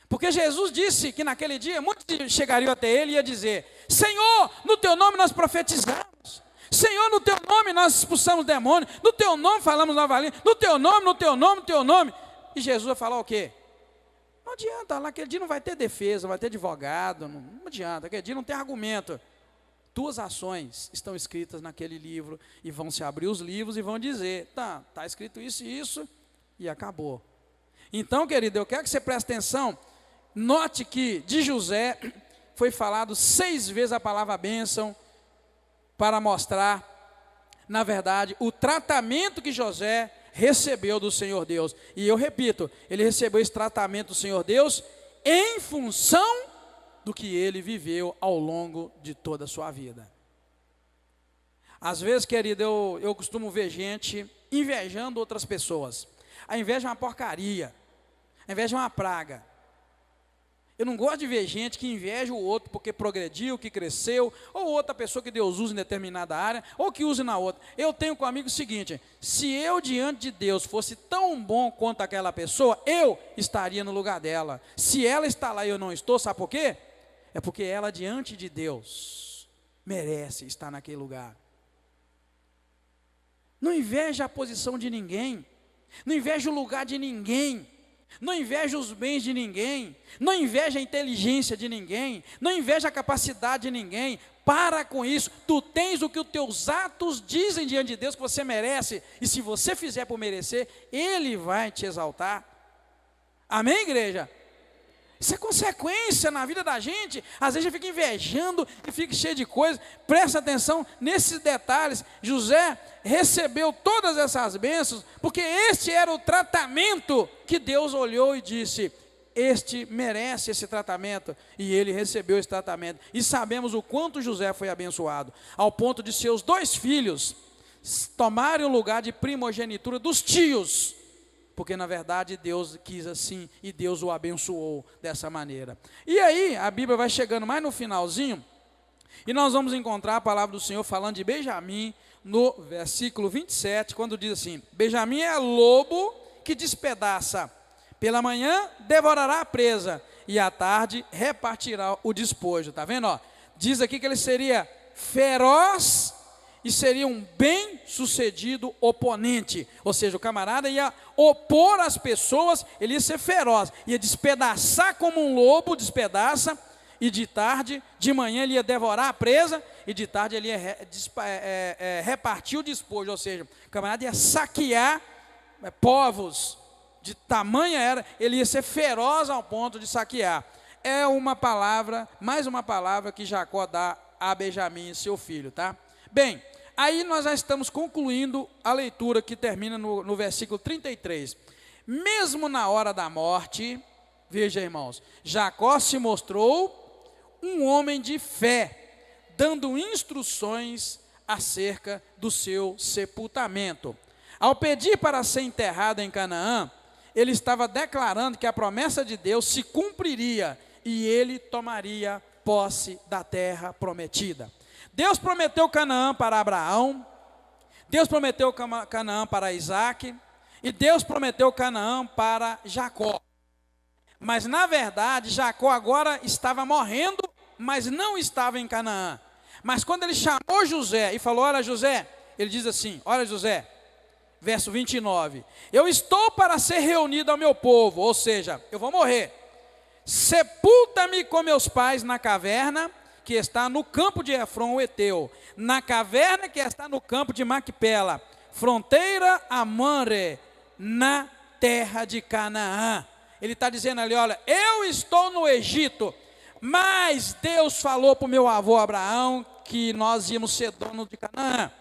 Porque Jesus disse que naquele dia, muitos chegariam até ele e ia dizer: Senhor, no teu nome nós profetizamos. Senhor, no teu nome nós expulsamos demônios, no teu nome falamos nova língua, no teu nome, no teu nome, no teu nome. E Jesus vai falar o quê? Não adianta, naquele dia não vai ter defesa, não vai ter advogado, não adianta, naquele dia não tem argumento. Tuas ações estão escritas naquele livro, e vão se abrir os livros e vão dizer, está escrito isso e isso, e acabou. Então, querido, eu quero que você preste atenção, note que de José foi falado 6 vezes a palavra bênção, para mostrar, na verdade, o tratamento que José recebeu do Senhor Deus. E eu repito, ele recebeu esse tratamento do Senhor Deus em função do que ele viveu ao longo de toda a sua vida. Às vezes, querido, eu costumo ver gente invejando outras pessoas. A inveja é uma porcaria, a inveja é uma praga. Eu não gosto de ver gente que inveja o outro porque progrediu, que cresceu, ou outra pessoa que Deus usa em determinada área, ou que use na outra. Eu tenho comigo o seguinte: se eu diante de Deus fosse tão bom quanto aquela pessoa, eu estaria no lugar dela. Se ela está lá e eu não estou, sabe por quê? É porque ela diante de Deus merece estar naquele lugar. Não inveja a posição de ninguém, não inveja o lugar de ninguém. Não inveja os bens de ninguém, não inveja a inteligência de ninguém, não inveja a capacidade de ninguém. Para com isso. Tu tens o que os teus atos dizem diante de Deus que você merece, e se você fizer por merecer, Ele vai te exaltar. Amém, igreja? Isso é consequência na vida da gente. Às vezes a gente fica invejando e fica cheio de coisas. Presta atenção nesses detalhes. José recebeu todas essas bênçãos, porque este era o tratamento que Deus olhou e disse: este merece esse tratamento, e ele recebeu esse tratamento. E sabemos o quanto José foi abençoado, ao ponto de seus 2 filhos tomarem o lugar de primogenitura dos tios, porque na verdade Deus quis assim, e Deus o abençoou dessa maneira. E aí a Bíblia vai chegando mais no finalzinho, e nós vamos encontrar a palavra do Senhor falando de Benjamim, no versículo 27, quando diz assim: Benjamim é lobo que despedaça, pela manhã devorará a presa, e à tarde repartirá o despojo. Está vendo? Ó? Diz aqui que ele seria feroz e seria um bem-sucedido oponente, ou seja, o camarada ia opor as pessoas, ele ia ser feroz, ia despedaçar como um lobo despedaça, e de tarde, de manhã ele ia devorar a presa, e de tarde ele ia repartir o despojo, ou seja, o camarada ia saquear povos, de tamanha era, ele ia ser feroz ao ponto de saquear. É uma palavra, mais uma palavra que Jacó dá a Benjamim, seu filho, tá? Bem, aí nós já estamos concluindo a leitura que termina no versículo 33. Mesmo na hora da morte, veja, irmãos, Jacó se mostrou um homem de fé, dando instruções acerca do seu sepultamento. Ao pedir para ser enterrado em Canaã, ele estava declarando que a promessa de Deus se cumpriria e ele tomaria posse da terra prometida. Deus prometeu Canaã para Abraão, Deus prometeu Canaã para Isaac, e Deus prometeu Canaã para Jacó. Mas na verdade, Jacó agora estava morrendo, mas não estava em Canaã. Mas quando ele chamou José e falou: olha José, ele diz assim, olha José, verso 29, eu estou para ser reunido ao meu povo, ou seja, eu vou morrer. Sepulta-me com meus pais na caverna que está no campo de Efron o Eteu, na caverna que está no campo de Macpela, fronteira a Mamre, na terra de Canaã. Ele está dizendo ali, olha, eu estou no Egito, mas Deus falou para o meu avô Abraão que nós íamos ser dono de Canaã.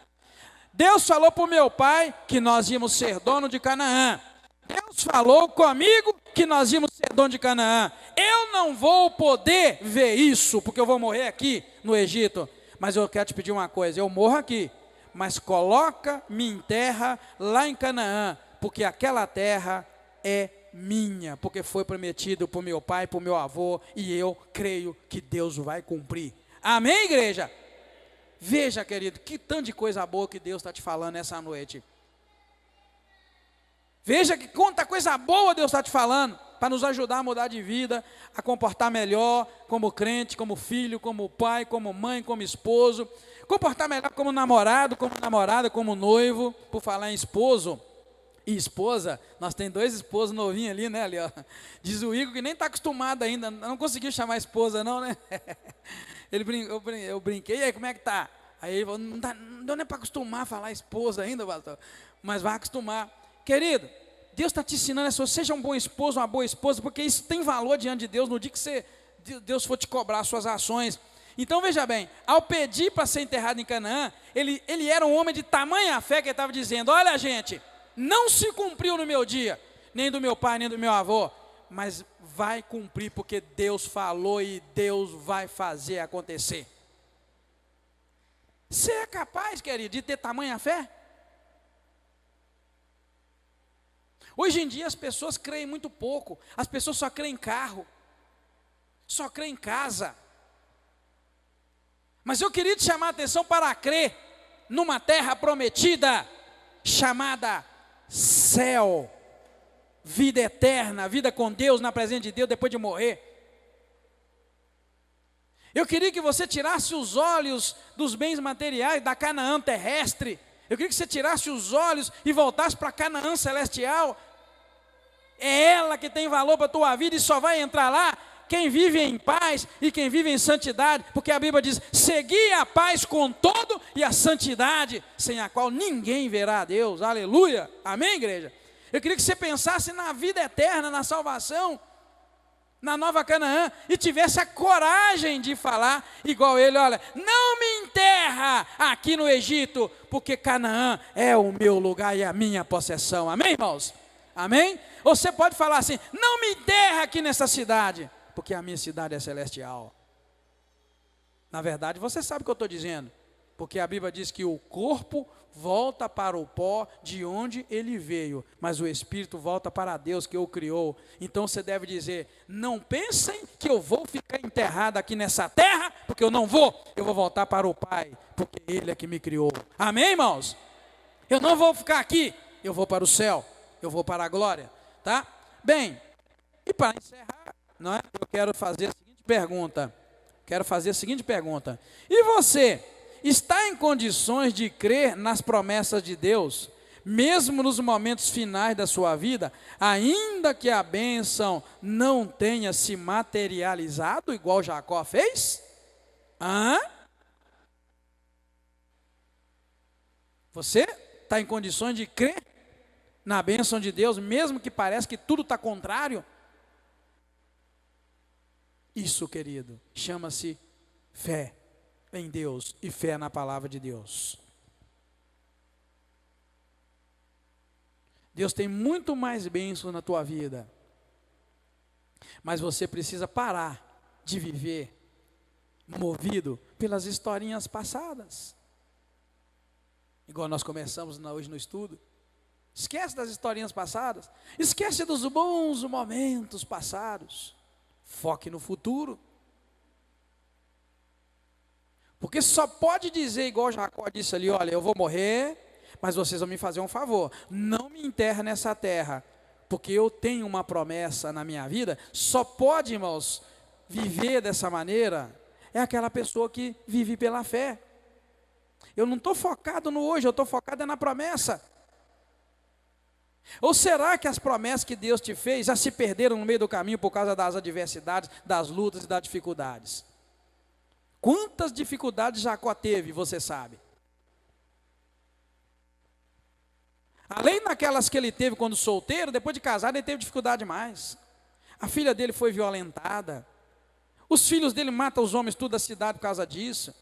Deus falou para o meu pai que nós íamos ser dono de Canaã. Deus falou comigo que nós íamos ser dono de Canaã. Eu não vou poder ver isso, porque eu vou morrer aqui no Egito. Mas eu quero te pedir uma coisa, eu morro aqui, mas me enterra lá em Canaã, porque aquela terra é minha, porque foi prometido por meu pai, por meu avô, e eu creio que Deus vai cumprir. Amém, igreja? Veja, querido, que tanto de coisa boa que Deus está te falando essa noite. Veja que quanta coisa boa Deus está te falando, para nos ajudar a mudar de vida, a comportar melhor, como crente, como filho, como pai, como mãe, como esposo, comportar melhor como namorado, como namorada, como noivo. Por falar em esposo e esposa, nós temos 2 esposos novinhos ali, né, ali, ó. Diz o Igor que nem está acostumado ainda, não conseguiu chamar a esposa não, né? Eu brinquei, e aí, como é que tá? Aí ele falou, não deu nem para acostumar a falar esposa ainda, pastor, mas vai acostumar. Querido, Deus está te ensinando isso, seja um bom esposo, uma boa esposa, porque isso tem valor diante de Deus, no dia que Deus for te cobrar suas ações. Então veja bem, ao pedir para ser enterrado em Canaã, ele era um homem de tamanha fé que ele estava dizendo, olha gente, não se cumpriu no meu dia, nem do meu pai, nem do meu avô, mas vai cumprir, porque Deus falou e Deus vai fazer acontecer. Você é capaz, querido, de ter tamanha fé? Hoje em dia as pessoas creem muito pouco, as pessoas só creem em carro, só creem em casa. Mas eu queria te chamar a atenção para crer numa terra prometida, chamada céu, vida eterna, vida com Deus, na presença de Deus, depois de morrer. Eu queria que você tirasse os olhos dos bens materiais, da Canaã terrestre. Eu queria que você tirasse os olhos e voltasse para a Canaã celestial. É ela que tem valor para a tua vida e só vai entrar lá quem vive em paz e quem vive em santidade, porque a Bíblia diz, segui a paz com todo e a santidade, sem a qual ninguém verá a Deus, aleluia, amém, igreja? Eu queria que você pensasse na vida eterna, na salvação, na nova Canaã, e tivesse a coragem de falar igual ele, olha, não me enterra aqui no Egito, porque Canaã é o meu lugar e a minha possessão, amém, irmãos? Amém? Ou você pode falar assim, não me enterra aqui nessa cidade, porque a minha cidade é celestial. Na verdade, você sabe o que eu estou dizendo, porque a Bíblia diz que o corpo volta para o pó de onde ele veio, mas o espírito volta para Deus que o criou. Então você deve dizer, não pensem que eu vou ficar enterrado aqui nessa terra, porque eu não vou, eu vou voltar para o Pai, porque Ele é que me criou. Amém, irmãos? Eu não vou ficar aqui, eu vou para o céu, eu vou para a glória, tá? Bem, e para encerrar, não é? Eu quero fazer a seguinte pergunta, e você está em condições de crer nas promessas de Deus, mesmo nos momentos finais da sua vida, ainda que a bênção não tenha se materializado, igual Jacó fez? Você está em condições de crer na bênção de Deus, mesmo que pareça que tudo está contrário? Isso, querido, chama-se fé em Deus e fé na palavra de Deus. Deus tem muito mais bênçãos na tua vida, mas você precisa parar de viver movido pelas historinhas passadas. Igual nós começamos hoje no estudo. Esquece das historinhas passadas, esquece dos bons momentos passados. Foque no futuro. Porque só pode dizer, igual Jacó disse ali, olha, eu vou morrer, mas vocês vão me fazer um favor, não me enterra nessa terra, porque eu tenho uma promessa na minha vida. Só pode, irmãos, viver dessa maneira, é aquela pessoa que vive pela fé. Eu não estou focado no hoje, eu estou focado na promessa. Ou será que as promessas que Deus te fez já se perderam no meio do caminho por causa das adversidades, das lutas e das dificuldades? Quantas dificuldades Jacó teve, você sabe? Além daquelas que ele teve quando solteiro, depois de casado ele teve dificuldade mais. A filha dele foi violentada. Os filhos dele matam os homens tudo da cidade por causa disso.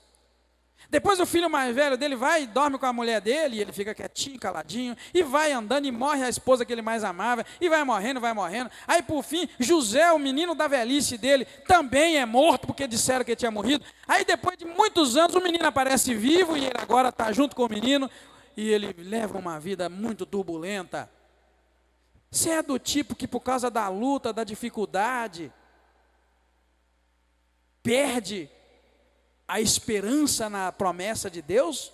Depois o filho mais velho dele vai e dorme com a mulher dele, e ele fica quietinho, caladinho, e vai andando e morre a esposa que ele mais amava, e vai morrendo, vai morrendo. Aí por fim, José, o menino da velhice dele, também é morto, porque disseram que ele tinha morrido. Aí depois de muitos anos, o menino aparece vivo, e ele agora está junto com o menino, e ele leva uma vida muito turbulenta. Você é do tipo que por causa da luta, da dificuldade, perde a esperança na promessa de Deus?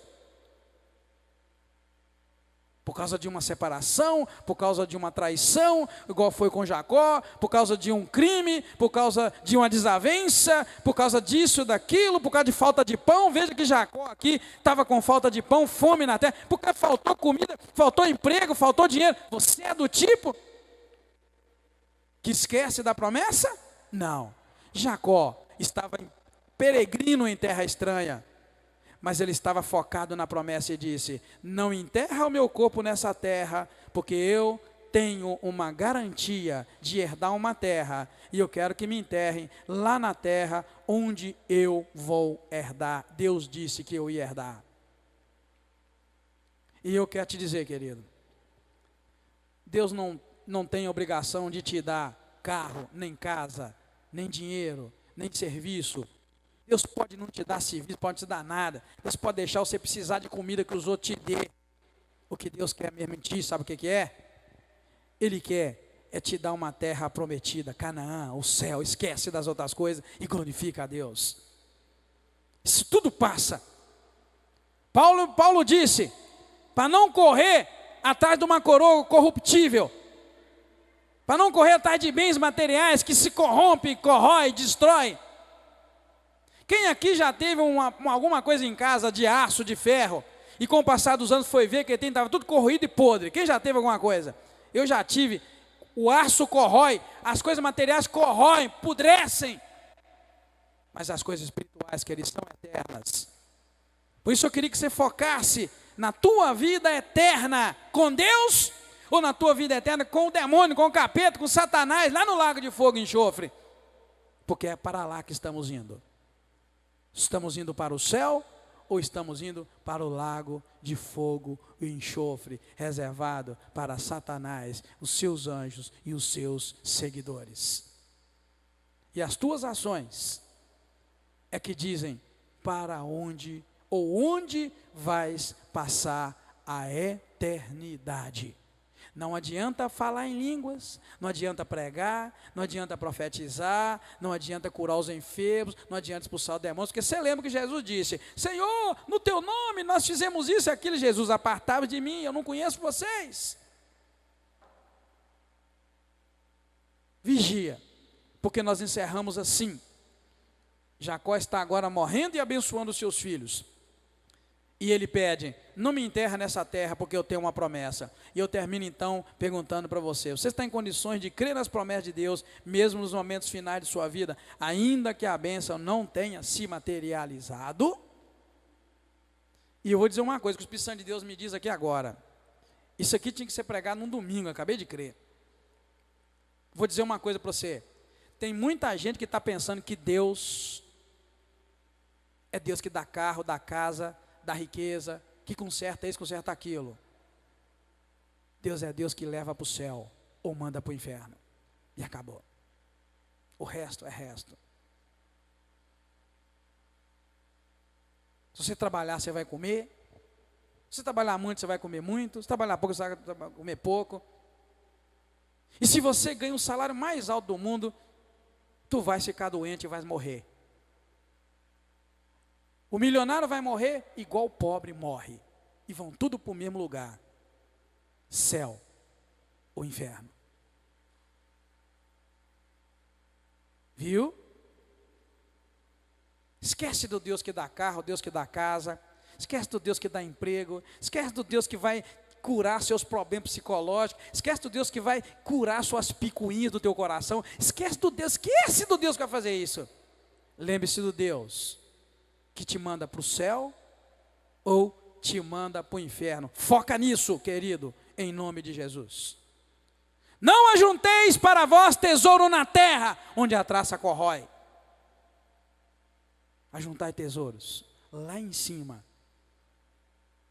Por causa de uma separação, por causa de uma traição, igual foi com Jacó, por causa de um crime, por causa de uma desavença, por causa disso, daquilo, por causa de falta de pão. Veja que Jacó aqui estava com falta de pão, fome na terra, porque faltou comida, faltou emprego, faltou dinheiro. Você é do tipo que esquece da promessa? Não. Jacó estava peregrino em terra estranha, mas ele estava focado na promessa e disse: não enterra o meu corpo nessa terra, porque eu tenho uma garantia de herdar uma terra, e eu quero que me enterrem lá na terra onde eu vou herdar. Deus disse que eu ia herdar. E eu quero te dizer, querido, Deus não tem obrigação de te dar carro, nem casa, nem dinheiro, nem serviço. Deus pode não te dar serviço, pode te dar nada. Deus pode deixar você precisar de comida que os outros te dê. O que Deus quer mesmo em ti, sabe o que é? Ele quer te dar uma terra prometida, Canaã, o céu. Esquece das outras coisas e glorifica a Deus. Isso tudo passa. Paulo disse, para não correr atrás de uma coroa corruptível, para não correr atrás de bens materiais que se corrompe, corrói, destrói. Quem aqui já teve alguma coisa em casa de aço, de ferro, e com o passar dos anos foi ver que estava tudo corroído e podre? Quem já teve alguma coisa? Eu já tive. O aço corrói, as coisas materiais corroem, pudrecem, mas as coisas espirituais, que eles são eternas. Por isso eu queria que você focasse na tua vida eterna com Deus, ou na tua vida eterna com o demônio, com o capeta, com Satanás, lá no lago de fogo e enxofre, porque é para lá que estamos indo. Estamos indo para o céu ou estamos indo para o lago de fogo e enxofre, reservado para Satanás, os seus anjos e os seus seguidores? E as tuas ações é que dizem para onde ou onde vais passar a eternidade. Não adianta falar em línguas, não adianta pregar, não adianta profetizar, não adianta curar os enfermos, não adianta expulsar os demônios, porque você lembra que Jesus disse: Senhor, no teu nome nós fizemos isso e aquilo. Jesus: apartai-vos de mim, eu não conheço vocês. Vigia, porque nós encerramos assim. Jacó está agora morrendo e abençoando os seus filhos. E ele pede: não me enterra nessa terra, porque eu tenho uma promessa. E eu termino então perguntando para você: você está em condições de crer nas promessas de Deus, mesmo nos momentos finais de sua vida, ainda que a bênção não tenha se materializado? E eu vou dizer uma coisa que o Espírito Santo de Deus me diz aqui agora. Isso aqui tinha que ser pregado num domingo, eu acabei de crer. Vou dizer uma coisa para você. Tem muita gente que está pensando que Deus é Deus que dá carro, dá casa, da riqueza, que conserta isso, conserta aquilo. Deus é Deus que leva para o céu ou manda para o inferno. E acabou. O resto é resto. Se você trabalhar, você vai comer. Se você trabalhar muito, você vai comer muito. Se trabalhar pouco, você vai comer pouco. E se você ganha o salário mais alto do mundo, tu vai ficar doente e vai morrer. O milionário vai morrer igual o pobre morre. E vão tudo para o mesmo lugar. Céu ou inferno. Viu? Esquece do Deus que dá carro, Deus que dá casa. Esquece do Deus que dá emprego. Esquece do Deus que vai curar seus problemas psicológicos. Esquece do Deus que vai curar suas picuinhas do teu coração. Esquece do Deus que vai fazer isso. Lembre-se do Deus que te manda para o céu ou te manda para o inferno. Foca nisso, querido, em nome de Jesus. Não ajunteis para vós tesouro na terra, onde a traça corrói. Ajuntai tesouros lá em cima,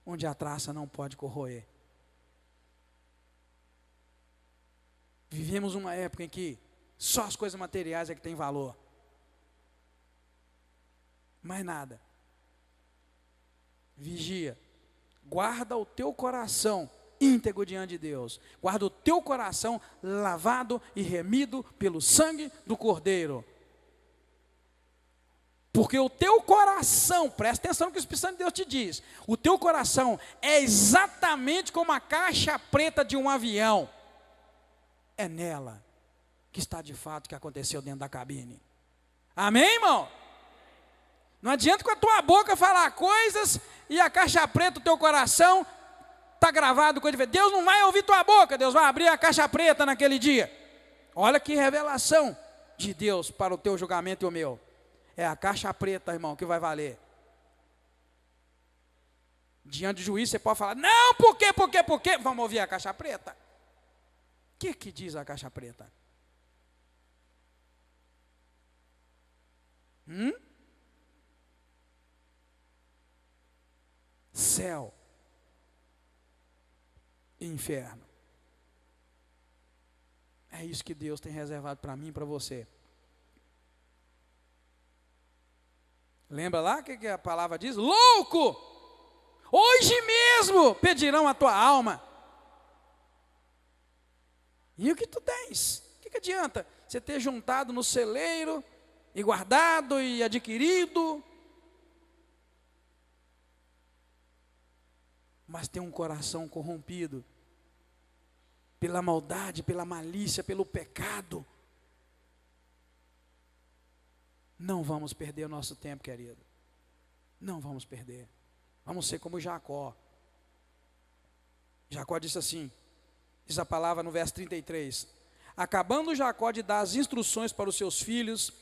onde a traça não pode corroer. Vivemos uma época em que só as coisas materiais é que tem valor. Mais nada. Vigia. Guarda o teu coração íntegro diante de Deus. Guarda o teu coração lavado e remido pelo sangue do Cordeiro. Porque o teu coração, presta atenção no que o Espírito Santo de Deus te diz, o teu coração é exatamente como a caixa preta de um avião. É nela que está de fato o que aconteceu dentro da cabine. Amém, irmão? Não adianta com a tua boca falar coisas e a caixa preta do teu coração está gravado coisa de Deus não vai ouvir tua boca, Deus vai abrir a caixa preta naquele dia. Olha que revelação de Deus para o teu julgamento e o meu. É a caixa preta, irmão, que vai valer. Diante do juiz você pode falar, não, por quê? Vamos ouvir a caixa preta. O que diz a caixa preta? Céu e inferno. É isso que Deus tem reservado para mim e para você. Lembra lá o que a palavra diz? Louco! Hoje mesmo pedirão a tua alma. E o que tu tens? O que adianta você ter juntado no celeiro e guardado e adquirido, mas tem um coração corrompido pela maldade, pela malícia, pelo pecado? Não vamos perder o nosso tempo, querido. Não vamos perder. Vamos ser como Jacó. Jacó disse assim, diz a palavra no verso 33. Acabando Jacó de dar as instruções para os seus filhos,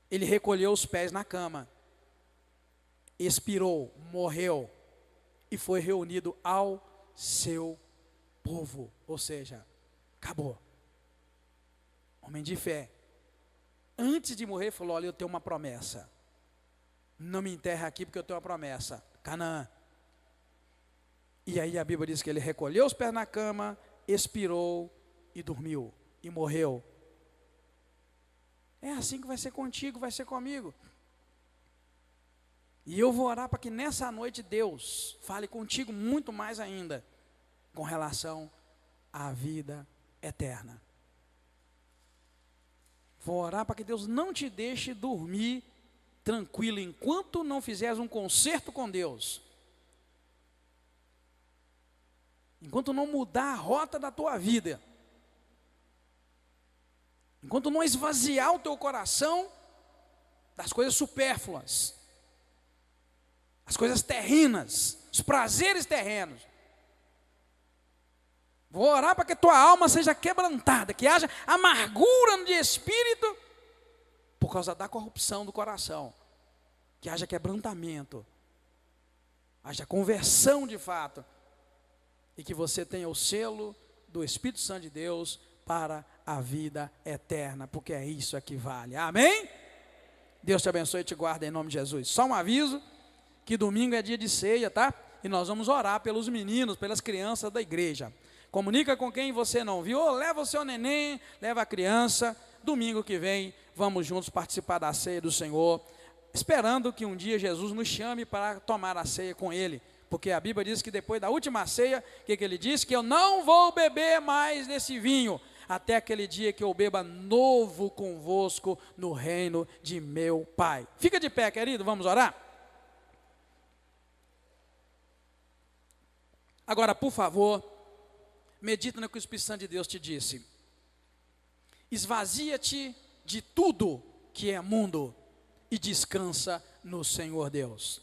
ele recolheu os pés na cama, expirou, morreu e foi reunido ao seu povo. Ou seja, acabou. Homem de fé. Antes de morrer, falou, olha, eu tenho uma promessa. Não me enterra aqui porque eu tenho uma promessa. Canaã. E aí a Bíblia diz que ele recolheu os pés na cama, expirou e dormiu. E morreu. É assim que vai ser contigo, vai ser comigo. E eu vou orar para que nessa noite Deus fale contigo muito mais ainda com relação à vida eterna. Vou orar para que Deus não te deixe dormir tranquilo enquanto não fizeres um concerto com Deus. Enquanto não mudar a rota da tua vida. Enquanto não esvaziar o teu coração das coisas supérfluas. As coisas terrenas, os prazeres terrenos. Vou orar para que tua alma seja quebrantada, que haja amargura de espírito por causa da corrupção do coração. Que haja quebrantamento, haja conversão de fato, e que você tenha o selo do Espírito Santo de Deus para a vida eterna, porque é isso que vale. Amém? Deus te abençoe e te guarde em nome de Jesus. Só um aviso, que domingo é dia de ceia, tá? E nós vamos orar pelos meninos, pelas crianças da igreja. Comunica com quem você não viu, leva o seu neném, leva a criança. Domingo que vem, vamos juntos participar da ceia do Senhor, esperando que um dia Jesus nos chame para tomar a ceia com Ele. Porque a Bíblia diz que depois da última ceia, o que Ele diz? Que eu não vou beber mais desse vinho, até aquele dia que eu beba novo convosco no reino de meu Pai. Fica de pé, querido, vamos orar? Agora, por favor, medita no que o Espírito Santo de Deus te disse. Esvazia-te de tudo que é mundo e descansa no Senhor Deus.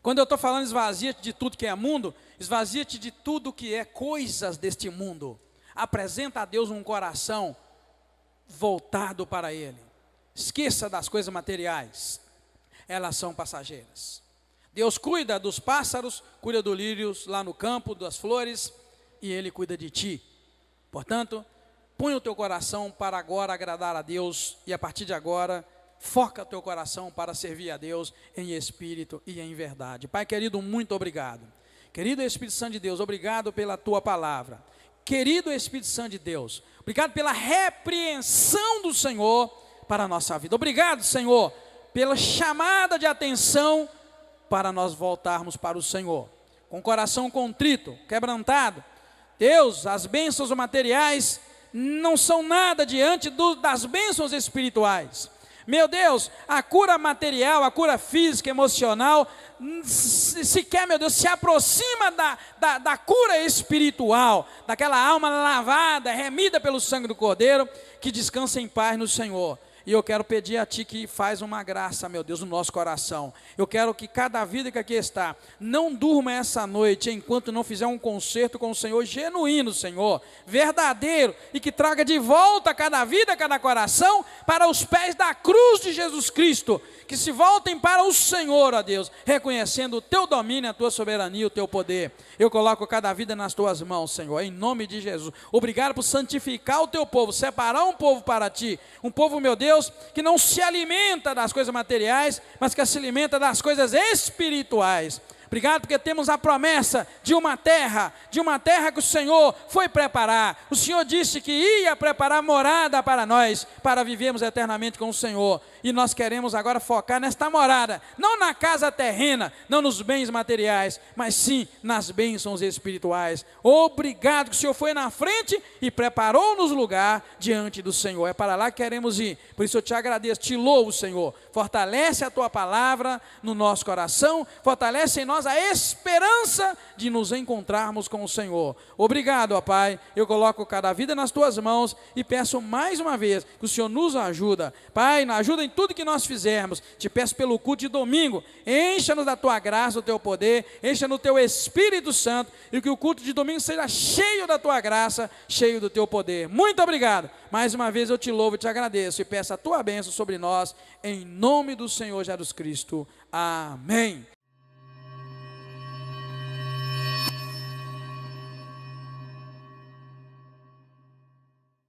Quando eu estou falando esvazia-te de tudo que é mundo, esvazia-te de tudo que é coisas deste mundo. Apresenta a Deus um coração voltado para Ele. Esqueça das coisas materiais, elas são passageiras. Deus cuida dos pássaros, cuida dos lírios lá no campo, das flores, e Ele cuida de ti. Portanto, põe o teu coração para agora agradar a Deus, e a partir de agora, foca teu coração para servir a Deus em espírito e em verdade. Pai querido, muito obrigado. Querido Espírito Santo de Deus, obrigado pela tua palavra. Querido Espírito Santo de Deus, obrigado pela repreensão do Senhor para a nossa vida. Obrigado, Senhor, pela chamada de atenção para nós voltarmos para o Senhor. Com o coração contrito, quebrantado. Deus, as bênçãos materiais não são nada diante das bênçãos espirituais. Meu Deus, a cura material, a cura física, emocional, sequer, meu Deus, se aproxima da cura espiritual, daquela alma lavada, remida pelo sangue do Cordeiro, que descansa em paz no Senhor. E eu quero pedir a Ti que faz uma graça, meu Deus, no nosso coração. Eu quero que cada vida que aqui está, não durma essa noite, enquanto não fizer um concerto com o Senhor genuíno, Senhor, verdadeiro, e que traga de volta cada vida, cada coração, para os pés da cruz de Jesus Cristo, que se voltem para o Senhor, ó Deus, reconhecendo o Teu domínio, a Tua soberania, o Teu poder. Eu coloco cada vida nas Tuas mãos, Senhor, em nome de Jesus. Obrigado por santificar o Teu povo, separar um povo para Ti, um povo, meu Deus, que não se alimenta das coisas materiais, mas que se alimenta das coisas espirituais. Obrigado porque temos a promessa de uma terra que o Senhor foi preparar. O Senhor disse que ia preparar morada para nós, para vivermos eternamente com o Senhor. E nós queremos agora focar nesta morada, não na casa terrena, não nos bens materiais, mas sim nas bênçãos espirituais. Obrigado que o Senhor foi na frente e preparou-nos lugar diante do Senhor. É para lá que queremos ir. Por isso eu te agradeço, te louvo, Senhor. Fortalece a Tua palavra no nosso coração, fortalece em nós a esperança de nos encontrarmos com o Senhor. Obrigado, ó Pai. Eu coloco cada vida nas Tuas mãos e peço mais uma vez que o Senhor nos ajuda. Pai, nos ajuda em tudo que nós fizermos. Te peço pelo culto de domingo, encha-nos da Tua graça, do Teu poder, encha-nos do Teu Espírito Santo, e que o culto de domingo seja cheio da Tua graça, cheio do Teu poder. Muito obrigado. Mais uma vez eu te louvo e te agradeço e peço a Tua bênção sobre nós, em nome do Senhor Jesus Cristo. Amém.